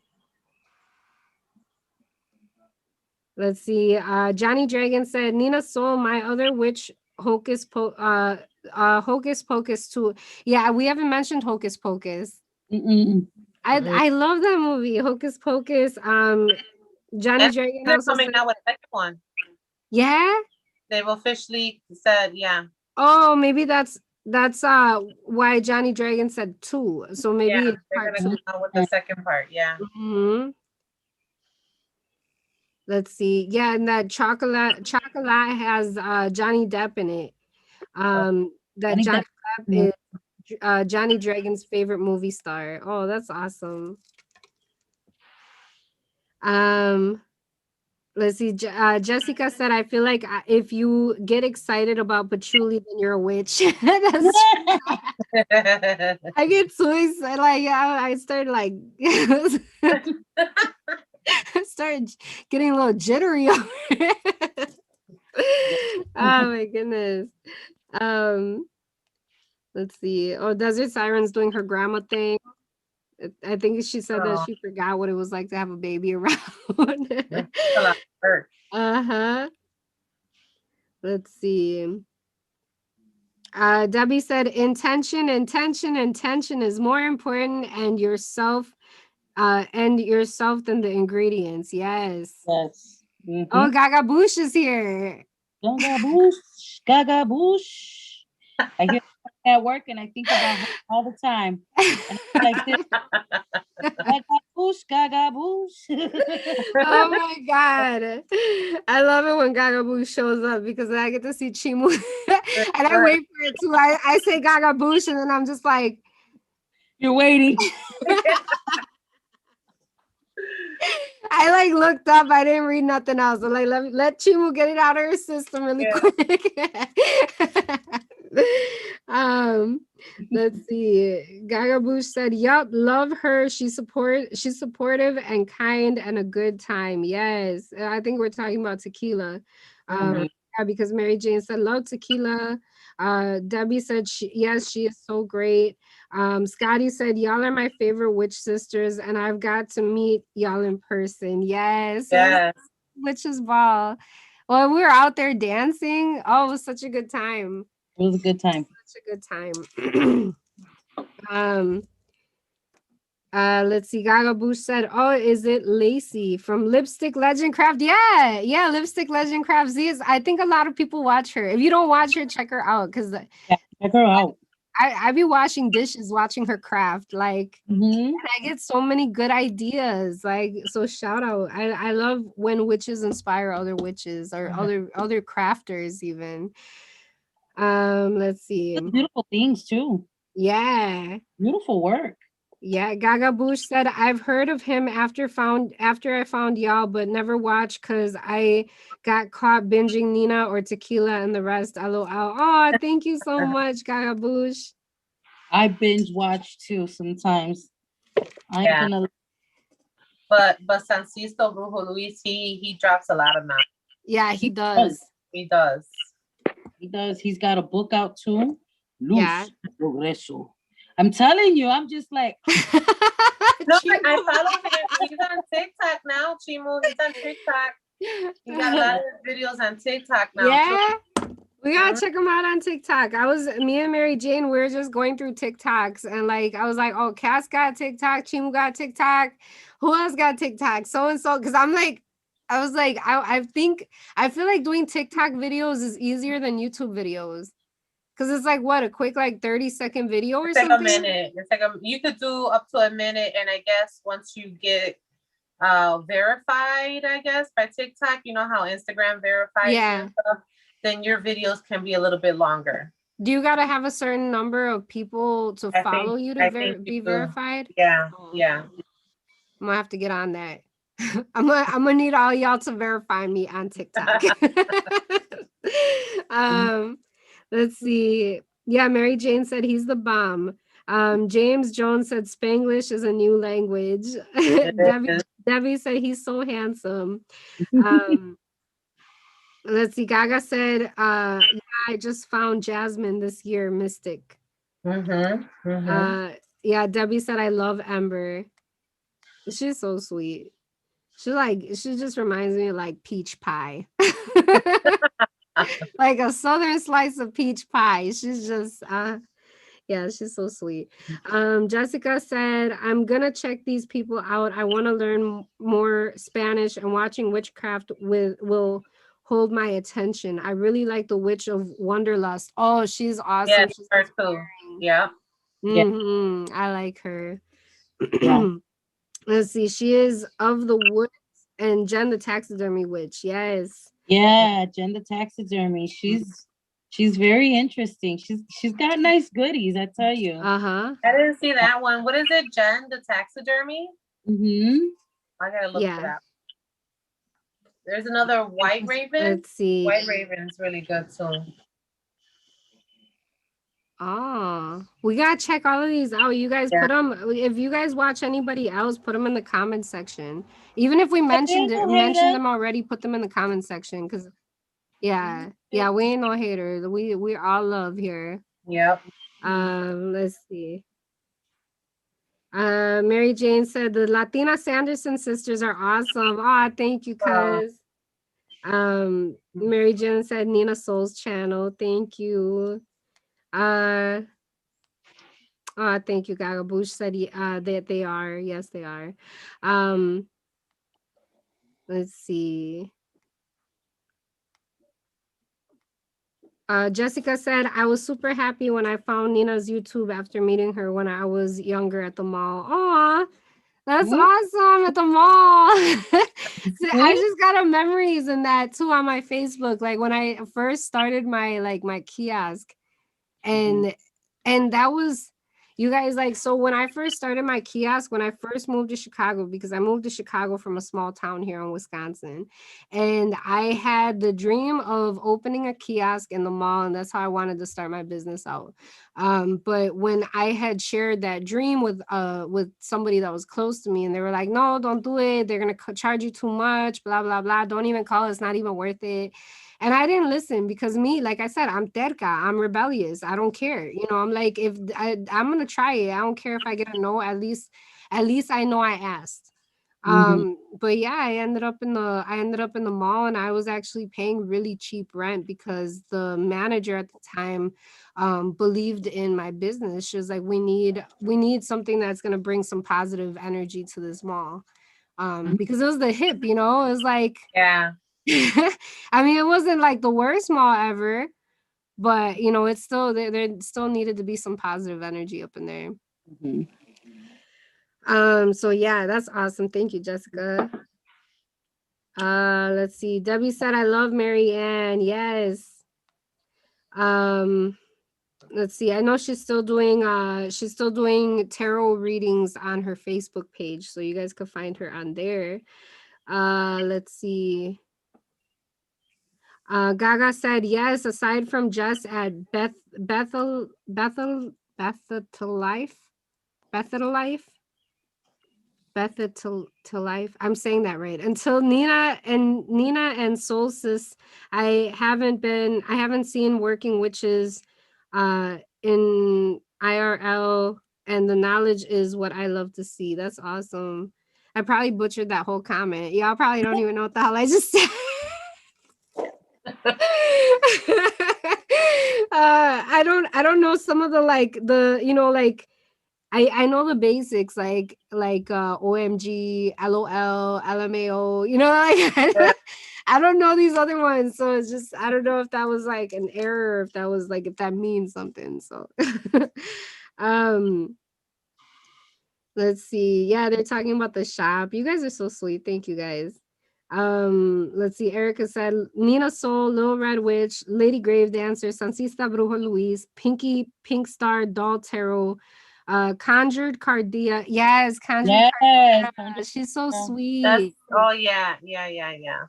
let's see. Johnny Dragon said, "Nina Soul, my other witch, Hocus Pocus too." Yeah, we haven't mentioned Hocus Pocus. Mm-mm. I love that movie, Hocus Pocus. Johnny And Dragon they're also coming said, out with a second one. "Yeah." They've officially said, yeah. Oh, maybe that's why Johnny Dragon said two. So Yeah, maybe it's they're part gonna two. come out with the second part. Yeah. Hmm. Let's see. Yeah, and that chocolate has Johnny Depp in it. That Johnny Johnny Depp. Depp is Johnny Dragon's favorite movie star. Oh, that's awesome. Um, let's see. Jessica said, "I feel like if you get excited about patchouli, then you're a witch." That's I get so excited. Like I started like I started getting a little jittery over it. Oh my goodness. Um, let's see. Oh, Desert Siren's doing her grandma thing. I think she said that Oh, she forgot what it was like to have a baby around. that's a lot of work. Uh-huh. Let's see. Debbie said intention is more important and yourself than the ingredients. Yes. Yes. Oh, Mm-hmm. Gaga Boosh is here. Gaga boosh, Gaga boosh. I hear her at work and I think about her all the time. And I'm like this, Gaga boosh, Gaga boosh. Oh my god. I love it when Gaga Boosh shows up because I get to see Chimu and I Right. wait for it too. I say Gaga Boosh and then I'm just like You're waiting. I like looked up. I didn't read nothing else. I'm like, let Chimu get it out of her system really Yeah. quick. um, let's see. Gaga Boosh said, "Yup, love her. She's supportive and kind and a good time." Yes, I think we're talking about Tequila. Mhm. Yeah, because Mary Jane said, "Love Tequila." Debbie said, "Yes, she is so great." Scotty said, "Y'all are my favorite witch sisters, and I've got to meet y'all in person." Yes, it was Yes. witches ball. Well, we were out there dancing. Oh, it was such a good time. It was a good time. Such a good time. um, let's see. Gaga Boosh said, "Oh, is it Lacey from Lipstick Legend Craft?" Yeah, yeah, Lipstick Legend Craft. Z is. I think a lot of people watch her. If you don't watch her, check her out because Yeah, check her out. I be washing dishes, watching her craft. Like Mm-hmm. I get so many good ideas. Like, so shout out. I love when witches inspire other witches or other crafters even. Let's see. Beautiful things too. Yeah. Beautiful work. Yeah, Gaga Boosh said I've heard of him after I found y'all, but never watched because I got caught binging Nina or Tequila and the rest. LOL. Oh, thank you so much, Gaga Boosh. I binge watch too sometimes. I ain't Yeah. gonna. But Francisco Brujo Luis, he drops a lot of knowledge. Yeah, he He does. does. He does. He does. He's got a book out too. Yeah. Luz Progreso. I'm telling you, I'm just like, No, Chimu. I follow him. He's on TikTok now, Chimu. He's on TikTok. He got a lot of his videos on TikTok now. Too. Yeah. We gotta check them out on TikTok. Me and Mary Jane, we were just going through TikToks and like, I was like, oh, Cass got TikTok, Chimu got TikTok. Who else got TikTok? So and so. Cause I'm like, I was like, I feel like doing TikTok videos is easier than YouTube videos. Cause it's like what, a quick like 30-second video or It's like a something? minute. You could do up to a minute, and I guess once you get verified, I guess by TikTok, you know how Instagram verifies you and stuff, then your videos can be a little bit longer. Do you gotta have a certain number of people to follow you to be you do. verified? Yeah, Oh. yeah. I'm gonna have to get on that. I'm gonna need all y'all to verify me on TikTok. um, let's see. Yeah, Mary Jane said he's the bomb. James Jones said Spanglish is a new language. Debbie said he's so handsome. Let's see. Gaga said, yeah, I just found Jasmine this year, Mystic. Yeah, Debbie said I love Ember. She's so sweet. She just reminds me of like peach pie. Like a southern slice of peach pie. She's just yeah, she's so sweet. Jessica said, I'm gonna check these people out. I want to learn more Spanish, and watching witchcraft will hold my attention. I really like the Witch of Wonderlust. Oh, she's awesome. Yeah, she's her too. Yeah. Mm-hmm. I like her. Yeah. Let's see. She is of the woods and Jen the taxidermy witch. Yes. Yeah, Jen the taxidermy. She's very interesting. She's got nice goodies, I tell you. Uh-huh. I didn't see that one. What is it, Jen the taxidermy? Mm-hmm. I gotta look for that. There's another White Raven. Let's see. White Raven is really good too. Oh, we gotta check all of these out. You guys put them. If you guys watch anybody else, put them in the comment section. Even if we mentioned them already, put them in the comment section. Cause yeah, we ain't no haters. We all love here. Yep. Let's see. Mary Jane said the Latina Sanderson sisters are awesome. Ah, thank you, cuz. Mary Jane said Nina Soul's channel. Thank you. Thank you, Gagabush said that they are. Yes, they are. Let's see. Jessica said, I was super happy when I found Nina's YouTube after meeting her when I was younger at the mall. Aw, that's awesome, at the mall. So I just got a memories in that too on my Facebook. Like when I first started my kiosk, and that was, you guys, like, so when I first started my kiosk, when I first moved to Chicago, because I moved to Chicago from a small town here in Wisconsin, and I had the dream of opening a kiosk in the mall, and that's how I wanted to start my business out. But when I had shared that dream with somebody that was close to me, and they were like, no, don't do it, they're gonna charge you too much, blah blah blah, don't even call, it's not even worth it. And I didn't listen, because me, like I said, I'm terca, I'm rebellious, I don't care. I'm like, if I'm gonna try it, I don't care if I get a no, at least I know I asked. But yeah, I ended up in the mall, and I was actually paying really cheap rent because the manager at the time believed in my business. She was like, we need something that's gonna bring some positive energy to this mall. Because it was the hip, it was like, yeah. I mean, it wasn't like the worst mall ever, but it's still there still needed to be some positive energy up in there. So yeah, that's awesome. Thank you, Jessica. Let's see. Debbie said, I love Mary Ann. Yes. Let's see. I know she's still doing tarot readings on her Facebook page, so you guys could find her on there. Let's see. Gaga said, yes, aside from Jess at Bethel Life. I'm saying that right. Until Nina and Solstice, I haven't seen working witches in IRL, and the knowledge is what I love to see. That's awesome. I probably butchered that whole comment. Y'all probably don't even know what the hell I just said. I don't know some of the like the like I know the basics like OMG, LOL, LMAO, like Yeah. I don't know these other ones. So it's just I don't know if that was like an error, if that was like if that means something. So um let's see. Yeah, they're talking about the shop. You guys are so sweet. Thank you guys. Let's see. Erica said Nina Soul, Little Red Witch, Lady Grave Dancer, Sansista Bruja Luis, Pinky, Pink Star, Doll Tarot, Conjured Cardia. Yes, Conjured Yes. Cardia. She's so That's sweet. oh yeah, yeah, yeah, yeah.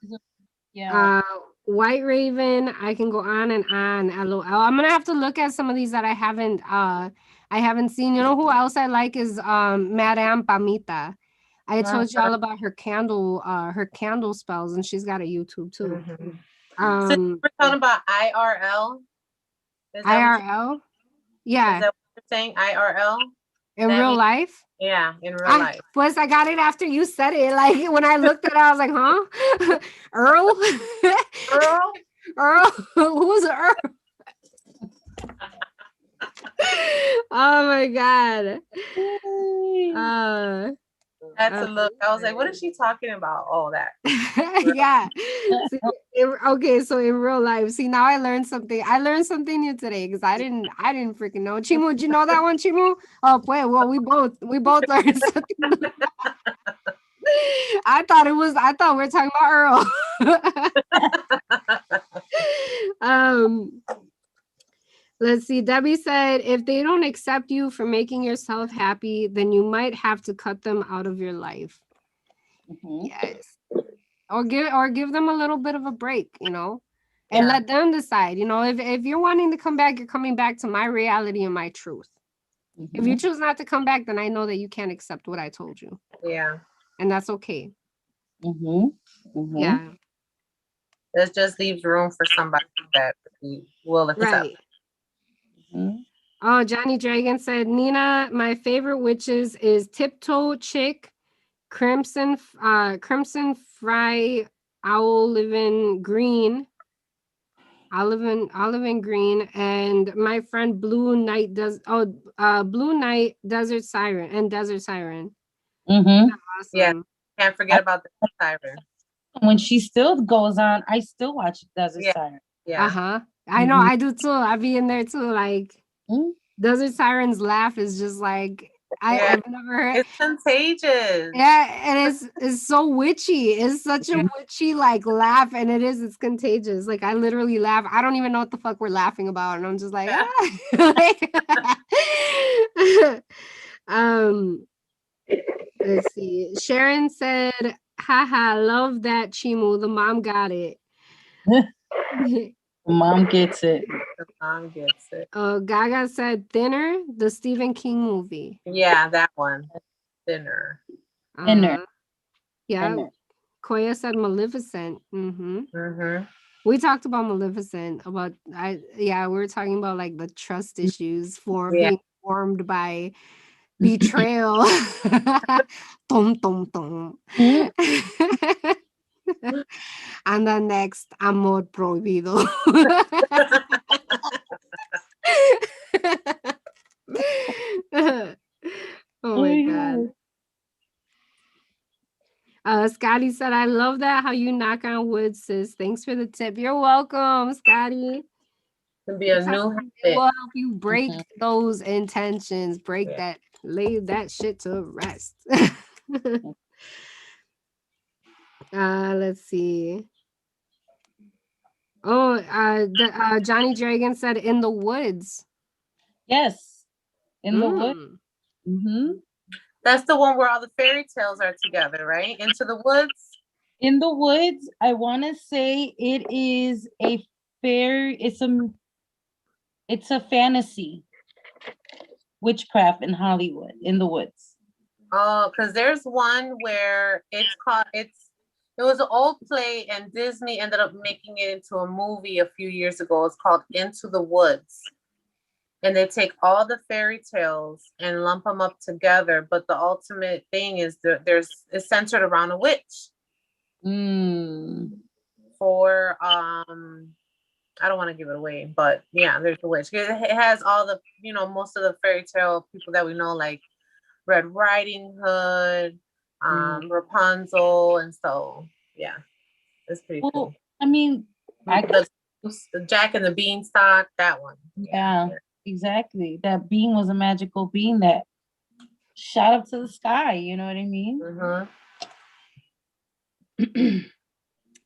Yeah. Uh, White Raven. I can go on and on. LOL. I'm gonna have to look at some of these that I haven't seen. You know who else I like is Madame Pamita. I told you all about her candle spells, and she's got a YouTube too. Mm-hmm. So Um, we're talking about IRL. Is that what IRL, is yeah, that what you're saying? IRL? in That real means life. yeah, in real life. I got it after you said it. Like when I looked at it, I was like, huh? Earl? Girl, Earl? Who's Earl? Oh my god. Uh, I had to look. I was like, what is she talking about? Oh, that. yeah. See, okay, so in real life, see now I learned something. I learned something new today because I didn't freaking know. Chimu, did you know that one, Chimu? Oh, well, we both learned something new. I thought we were talking about Earl. um let's see. Debbie said if they don't accept you for making yourself happy, then you might have to cut them out of your life. Mhm. Yes. Or give them a little bit of a break, and Yeah. let them decide. If you're wanting to come back, you're coming back to my reality and my truth. If you Mhm. choose not to come back, then I know that you can't accept what I told you, Yeah. and that's okay. Mhm. Mhm. Yeah. This just leaves room for somebody that we will accept. Right. Mhm. Oh, Johnny Dragon said, Nina, my favorite witches is Tiptoe Chick, Crimson Fry, Owl Living Green, Olive and Green, and my friend Blue Night Desert Siren and Desert Siren. Mhm. Yeah. Awesome. Can't forget about the siren. When she still goes on, I still watch Desert Yeah. Siren. Yeah. Uh-huh. I know Mhm. I do too. I be in there too. Like Mhm. Desert Siren's laugh is just like Yeah. I've never heard. It's contagious. Yeah, and it's so witchy. It's such a Mhm. witchy like laugh, and it's contagious. Like I literally laugh. I don't even know what the fuck we're laughing about, and I'm just like, Yeah. ah. um, let's see. Sharon said, haha, love that Chimu. The mom got it. Mom gets it. The mom gets it. Gaga said Thinner, the Stephen King movie. Yeah, that one. Dinner. Inner. Uh-huh. Yeah. Inner. Koya said Maleficent. Mm-hmm. Mm-hmm. We talked about Maleficent about we were talking about like the trust issues for Yeah. being formed by betrayal. Tum tum tum. Mhm. And then next, amor prohibido. Oh Oh my my god. God. Scotty said, I love that how you knock on wood, sis. Thanks for the tip. You're welcome, Scotty. Can be a new It will habit. help you Mhm. break those intentions, Yeah. lay that shit to rest. Let's see. Oh, Johnny Dragon said in the woods. Yes. In the wood. Mm. Mhm. That's the one where all the fairy tales are together, right? Into the woods. In the woods, I want to say it is a fair. It's a fantasy witchcraft in Hollywood. In the woods. Oh, because there's one where it was an old play and Disney ended up making it into a movie a few years ago. It's called Into the Woods. And they take all the fairy tales and lump them up together, but the ultimate thing is it's centered around a witch Mm. for I don't want to give it away, but yeah, there's a witch. It has all the, most of the fairy tale people that we know, like Red Riding Hood, Mm. Rapunzel, and so yeah, it's pretty Well, cool. I mean, I could, The Jack and the Beanstalk, that one. yeah, exactly. That being was a magical being that shot up to the sky. You know what I mean? Mm-hmm.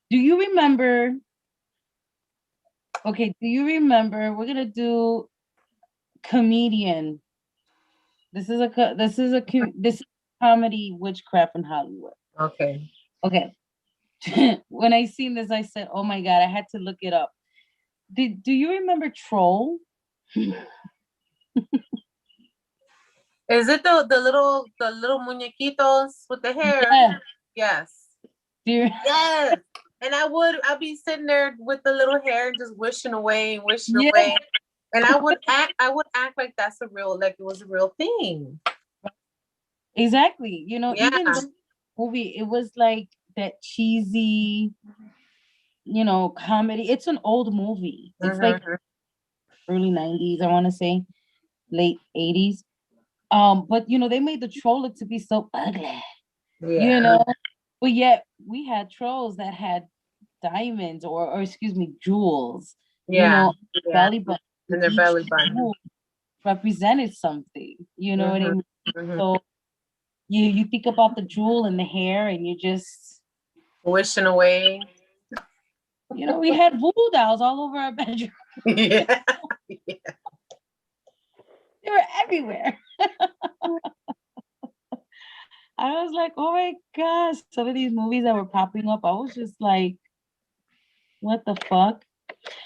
Do you remember? Okay, do you remember? We're gonna do comedian. This is comedy witchcraft in Hollywood. Okay. Okay. When I seen this, I said, "Oh my god!" I had to look it up. Do you remember Troll? Is it the little muñequitos with the hair? Yeah. Yes. Do you, Yes. And I'd be sitting there with the little hair and just wishing away and wishing yeah, away. And I would act like like it was a real thing. exactly. Yeah. Even the movie, it was like that cheesy, comedy. It's an old movie. It's like Mm-hmm. early 90s, I want to say, late 80s. But they made the troll look to be so ugly, you Yeah. know. But yet we had trolls that had diamonds or excuse me, jewels, Yeah. Yeah. belly button. And And their each belly button. jewel represented something. You know what I Mm-hmm. mean? Mm-hmm. So you think about the jewel and the hair, and you just, Wishing away. we had voodoo dolls all over our bedroom. Yeah. They were everywhere. I was like, oh my gosh, some of these movies that were popping up, I was just like, what the fuck?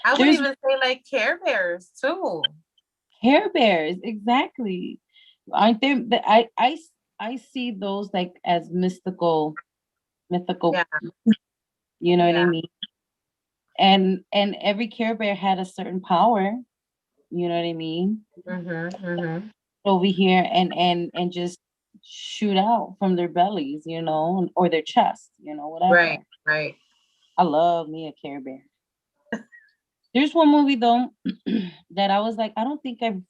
I would There's even say like Care Bears too. Care Bears, exactly. Aren't they? I see those like as mythical. Yeah. You know what I Yeah. mean? And every Care Bear had a certain power. You know what I mean? Mm-hmm. Mm-hmm. Over here and just shoot out from their bellies, or their chest, Right. whatever. Right. I love me a Care Bear. There's one movie though that I was like, I don't think I've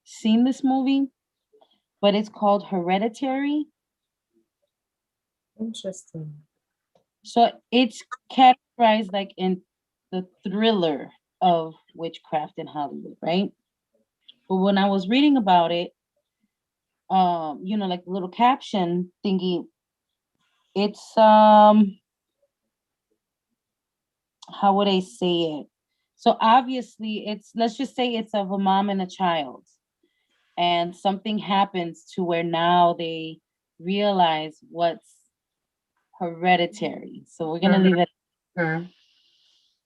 seen this movie, but it's called Hereditary. Interesting. So it's categorized like in the thriller of witchcraft in Hollywood, right? But when I was reading about it, like a little caption thingy, it's how would I say it? So obviously it's, let's just say it's of a mom and a child. And something happens to where now they realize what's hereditary. So we're gonna leave it. Mm-hmm.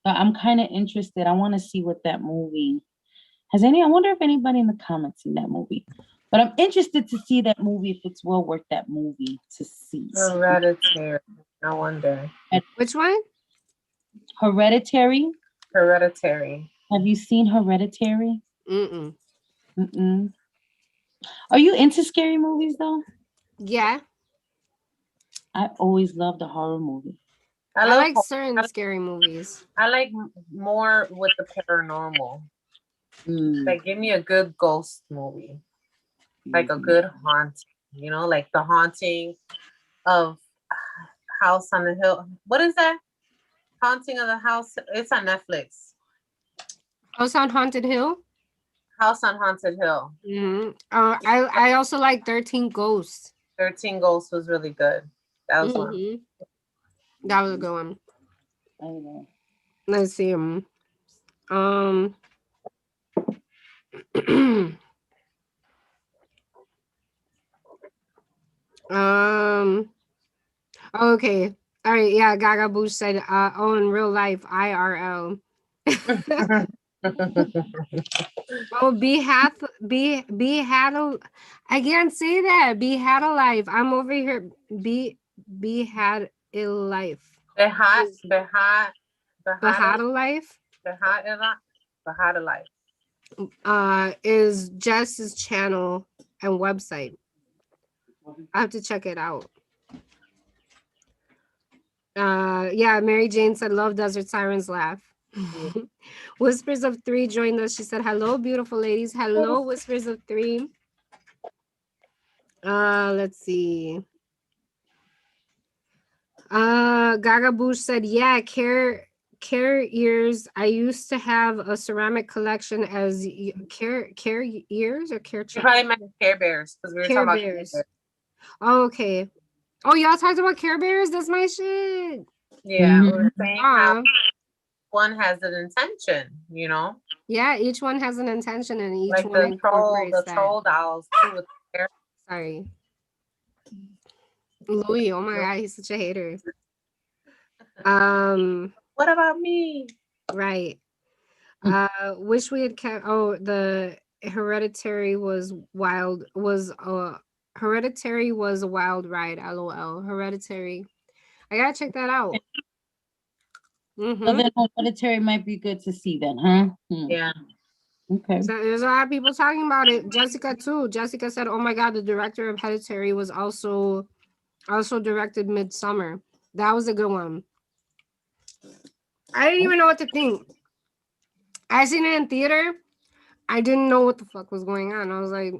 But I'm kind of interested. I want to see what that movie I wonder if anybody in the comments seen that movie. But I'm interested to see that movie if it's well worth that movie to see. Hereditary. I wonder. Which one? Hereditary. Hereditary. Have you seen Hereditary? Mm-mm. Mm-mm. Are you into scary movies though? Yeah, I always loved a horror movie. I I love. like certain scary movies. I like more with the paranormal. Mm. Like, give me a good ghost movie, like a Mhm. good haunting. Like the haunting of House on the Hill. What is that? Haunting of the House. It's on Netflix. House on Haunted Hill. House on Haunted Hill. I also like 13 Ghosts. 13 Ghosts was really good. That was one. Hmm. That was a good one. I know. Let's see. Um. um. Okay. All right. Yeah. Gaga Boosh said, "Oh, in real life, IRL." Oh, be had a. I can't say that. Be had a life. I'm over here. Be had a life. Behat, Is Behat, Behad Behat, a life? Behat, Behat Life. Is Jess's channel and website. I have to check it out. Yeah, Mary Jane said, "Love Desert Sirens laugh." Yeah. Whispers of Three joined us. She said, "Hello, beautiful ladies. Hello, Whispers of Three." Let's see. Gaga Boosh said, "Yeah, care ears. I used to have a ceramic collection as care ears or care You probably meant cheeks. Care Bears because we were Care talking about Care Bears. Bears. Oh, okay. Oh, y'all talked about Care Bears. That's my shit. Yeah, we Mhm. were saying how Uh, one has an intention, you know, yeah. Each one has an intention, and each like one incorporates the that. troll dolls too with hair. Sorry, Louis. Oh my god, he's such a hater. Um. What about me? Right. Wish we had kept. Oh, the Hereditary was wild. Hereditary was a wild ride. LOL. Hereditary. I gotta check that out. So Mm-hmm. then Hereditary might be good to see then, huh? Yeah. Okay. So there's a lot of people talking about it. Jessica too. Jessica said, "Oh my god, the director of Hereditary was also directed Midsummer. That was a good one. I didn't even know what to think. I seen it in theater. I didn't know what the fuck was going on. I was like,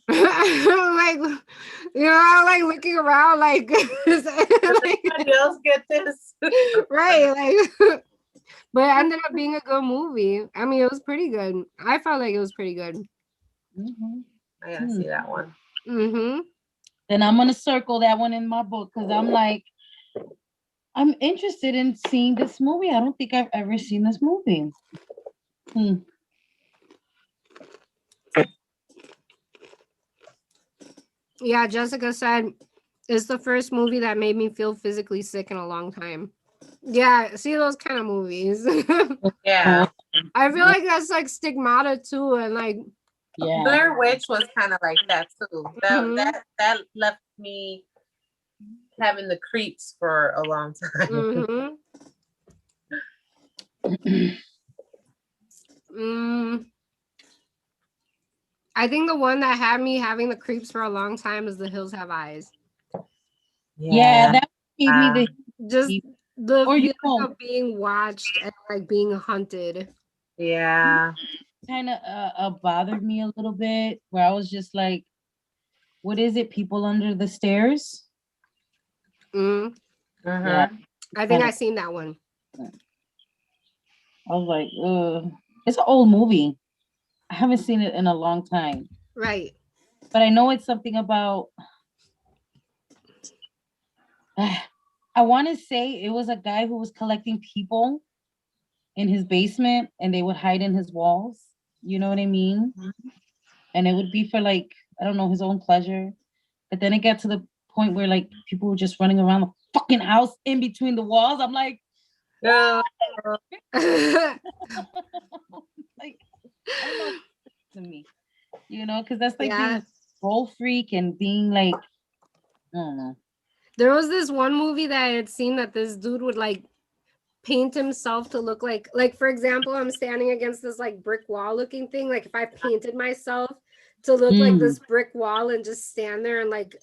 like, I was like looking around, like, Does like anybody else get this? right, like, but it ended up being a good movie. I mean, it was pretty good. I felt like it was pretty good. Mhm. I gotta see that one. Mm-hmm. Then I'm gonna circle that one in my book because I'm like, I'm interested in seeing this movie. I don't think I've ever seen this movie. Hmm. Yeah, Jessica said it's the first movie that made me feel physically sick in a long time. Yeah, see those kind of movies. Yeah. I feel like that's like stigmata too, and like, Yeah. Blair Witch was kind of like that too. mhm, That left me having the creeps for a long time. mhm. Mm, I think the one that had me having the creeps for a long time is The Hills Have Eyes. Yeah, Yeah. that gave me the Just the or you feeling know, of being watched and like being hunted. Yeah. kind of bothered me a little bit where I was just like, what is it? People under the stairs? Mm, Yeah. Mm-hmm. I think Kind I of, seen that one. I was like, it's an old movie. I haven't seen it in a long time, Right. but I know it's something about. I want to say it was a guy who was collecting people in his basement, and they would hide in his walls. You know what I mean? And it would be for like I don't know his own pleasure. But then it got to the point where like people were just running around the fucking house in between the walls. I'm like, Yeah. like I don't know to me, because that's like being Yeah. a control freak and being like I don't know. There was this one movie that I had seen that this dude would like paint himself to look like for example, I'm standing against this like brick wall looking thing. Like if I painted myself to look like Mm, this brick wall and just stand there and like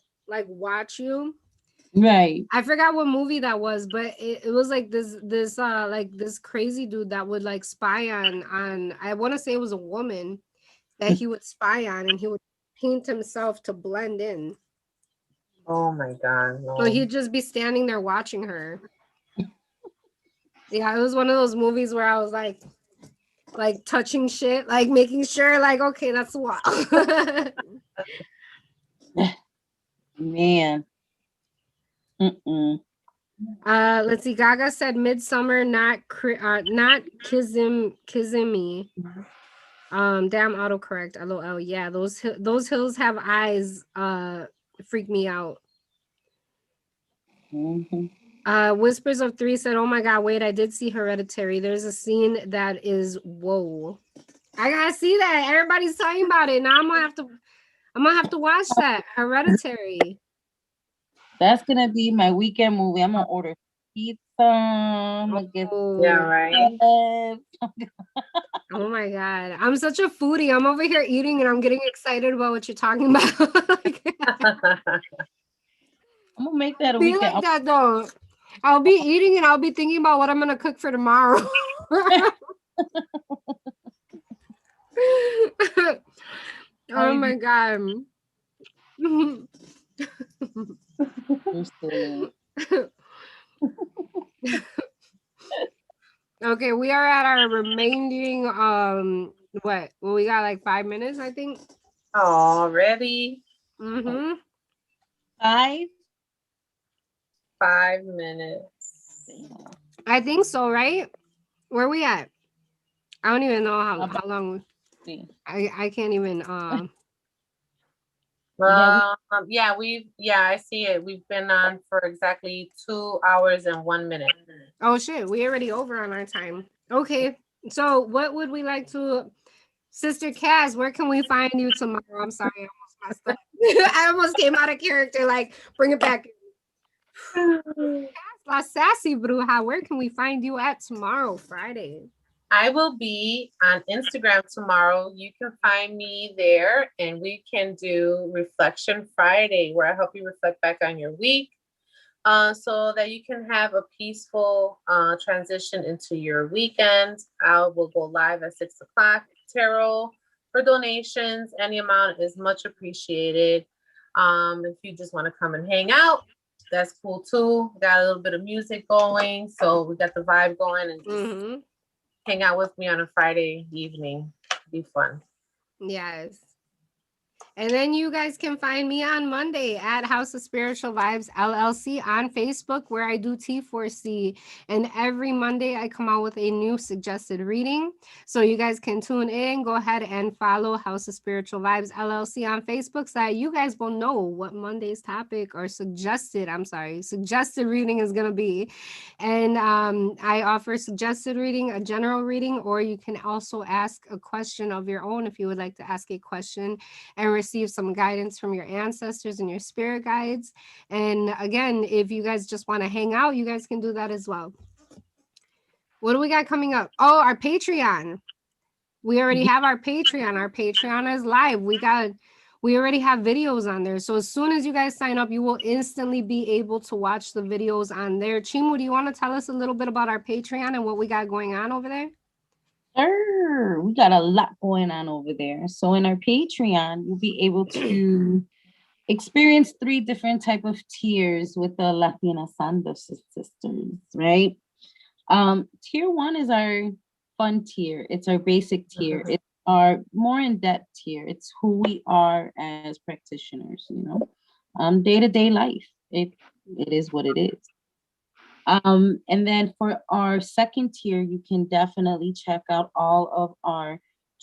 watch you. right. I forgot what movie that was, but it was like this like this crazy dude that would like spy on I want to say it was a woman that he would spy on, and he would paint himself to blend in. Oh my God. So No. he'd just be standing there watching her. Yeah, it was one of those movies where I was like touching shit, like making sure like okay, that's a wall. Man. Mm-mm. Let's see. Gaga said Midsummer, not Kizimi. Damn autocorrect. LOL. Yeah, those hills have eyes. Freak me out. Mhm. Whispers of Three said, "Oh my god, wait! I did see Hereditary. There's a scene that is whoa. I gotta see that. Everybody's talking about it now. I'm gonna have to watch that Hereditary. That's gonna be my weekend movie. I'm gonna order pizza. I'm gonna get Yeah, Oh, right. oh my god, I'm such a foodie. I'm over here eating and I'm getting excited about what you're talking about. Like, I'm gonna make that a be weekend. like that though. I'll be eating and I'll be thinking about what I'm gonna cook for tomorrow. Oh my god. You're silly. Okay, we are at our remaining what? Well, we got like 5 minutes, I think. Already Mm-hmm. 5. 5 minutes. I think so, right? Where we at? I don't even know About how long. see. I can't even Yeah, we I see it. We've been on for exactly 2 hours and 1 minute. oh shit, we already over on our time. Okay. So what would we like to Sister Cass, where can we find you tomorrow? I'm sorry, I almost messed up. I almost came out of character, like bring it back. La Sassy Bruja, where can we find you at tomorrow, Friday? I will be on Instagram tomorrow. You can find me there and we can do Reflection Friday where I help you reflect back on your week so that you can have a peaceful transition into your weekend. I will go live at 6 o'clock. Tarot for donations. Any amount is much appreciated. If you just want to come and hang out, that's cool too. We got a little bit of music going. So we got the vibe going and just hang out with me on a Friday evening. Be fun. Yes. And then you guys can find me on Monday at House of Spiritual Vibes LLC on Facebook, where I do T4C. And every Monday, I come out with a new suggested reading. So you guys can tune in, go ahead and follow House of Spiritual Vibes LLC on Facebook so that you guys will know what Monday's topic or suggested reading is going to be. And I offer suggested reading, a general reading, or you can also ask a question of your own if you would like to ask a question and receive some guidance from your ancestors and your spirit guides. And again, if you guys just want to hang out, you guys can do that as well. What do we got coming up? Oh, our Patreon. We already have our Patreon. Our Patreon is live. We already have videos on there. So as soon as you guys sign up, you will instantly be able to watch the videos on there. Chimu, do you want to tell us a little bit about our Patreon and what we got going on over there? Sure. We got a lot going on over there. So in our Patreon, you'll be able to experience 3 different type of tiers with the Latina Sandos sisters, right? Tier 1 is our fun tier. It's our basic tier. It's our more in-depth tier. It's who we are as practitioners, day-to-day life. It is what it is. And then for our second tier, you can definitely check out all of our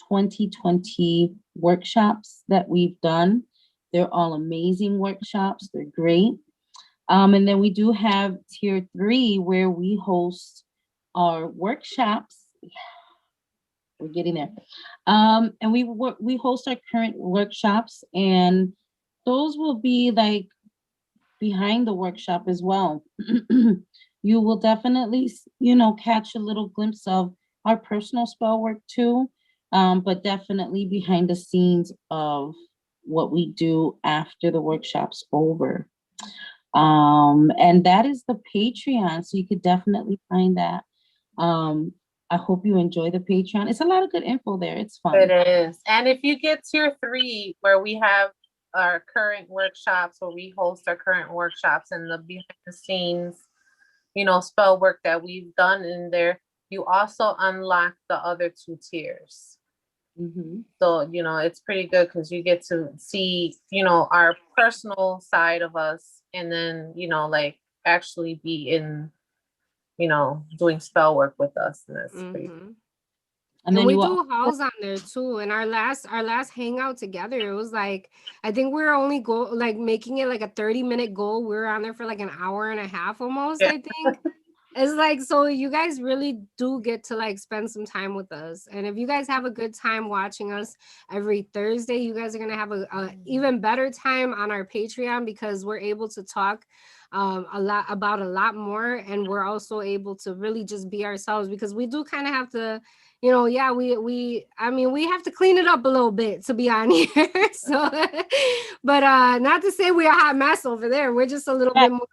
2020 workshops that we've done. They're all amazing workshops. They're great. And then we do have tier 3 where we host our workshops. We're getting there. And we host our current workshops, and those will be like behind the workshop as well. You will definitely, catch a little glimpse of our personal spell work too, but definitely behind the scenes of what we do after the workshop's over. And that is the Patreon, so you could definitely find that. I hope you enjoy the Patreon. It's a lot of good info there. It's fun. It is. And if you get tier 3, where we have our current workshops, where we host our current workshops and the behind the scenes, spell work that we've done in there, you also unlock the other 2 tiers. So, it's pretty good because you get to see, our personal side of us, and then, like actually be in, doing spell work with us. And that's pretty cool. And then we do hauls on there too. And our last hangout together, it was like, I think we were only making it like a 30-minute goal. We were on there for like an hour and a half almost, I think. It's like, so you guys really do get to like spend some time with us. And if you guys have a good time watching us every Thursday, you guys are going to have a even better time on our Patreon, because we're able to talk a lot more. And we're also able to really just be ourselves, because we do kind of have to, we have to clean it up a little bit to be on here. So, but not to say we're a hot mess over there. We're just a little bit more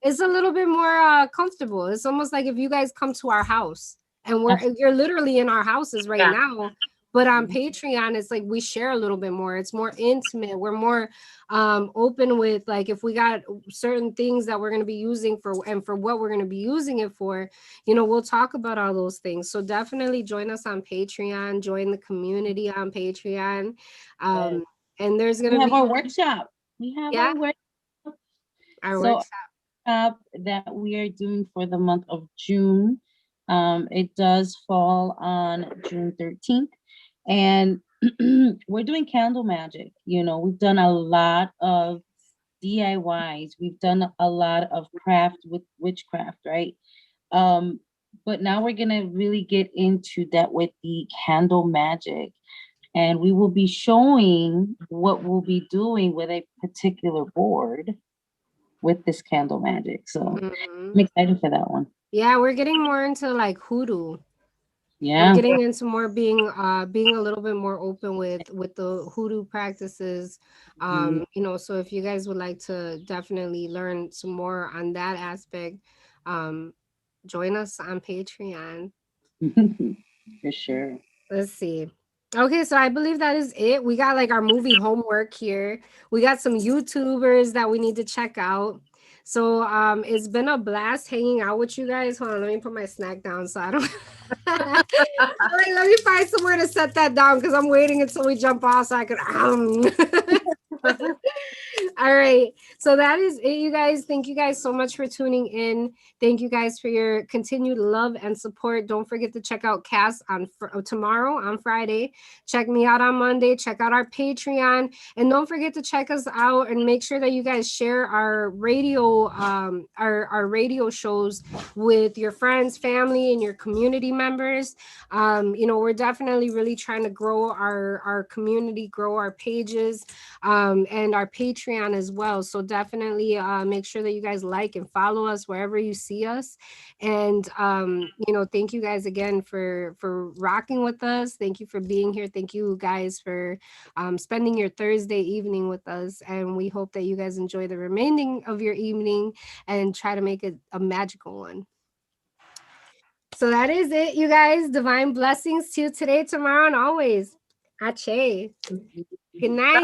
it's a little bit more comfortable. It's almost like if you guys come to our house and Abs- you're literally in our houses right Yeah. now. But on Mhm. Patreon, it's like we share a little bit more. It's more intimate. We're more open with, like, if we got certain things that we're going to be using for and for what we're going to be using it for, we'll talk about all those things. So definitely join us on Patreon, join the community on Patreon. Yes. Um, and there's going We to have be, our workshop. We have yeah, our work. our So workshop. that we are doing for the month of June. It does fall on June 13th. And we're doing candle magic. We've done a lot of DIYs. We've done a lot of craft with witchcraft, right? Um, but now we're gonna really get into that with the candle magic. And we will be showing what we'll be doing with a particular board with this candle magic. So Mhm. I'm excited for that one. Yeah, we're getting more into like hoodoo. We're Yeah. getting into more being a little bit more open with the hoodoo practices. Mhm. So if you guys would like to definitely learn some more on that aspect, um, join us on Patreon. For sure. Let's see. Okay, so I believe that is it. We got like our movie homework here. We got some YouTubers that we need to check out. So it's been a blast hanging out with you guys. Hold on, let me put my snack down so I don't like, let me find somewhere to set that down because I'm waiting until we jump off so I could All right. So that is it, you guys. Thank you guys so much for tuning in. Thank you guys for your continued love and support. Don't forget to check out Cass on tomorrow on Friday. Check me out on Monday. Check out our Patreon. And don't forget to check us out and make sure that you guys share our radio our radio shows with your friends, family, and your community members. We're definitely really trying to grow our community, grow our pages, and our Patreon as well. So definitely make sure that you guys like and follow us wherever you see us. And thank you guys again for rocking with us. Thank you for being here. Thank you guys for spending your Thursday evening with us. And we hope that you guys enjoy the remaining of your evening and try to make it a magical one. So that is it, you guys. Divine blessings to you today, tomorrow, and always. Ache. Good night.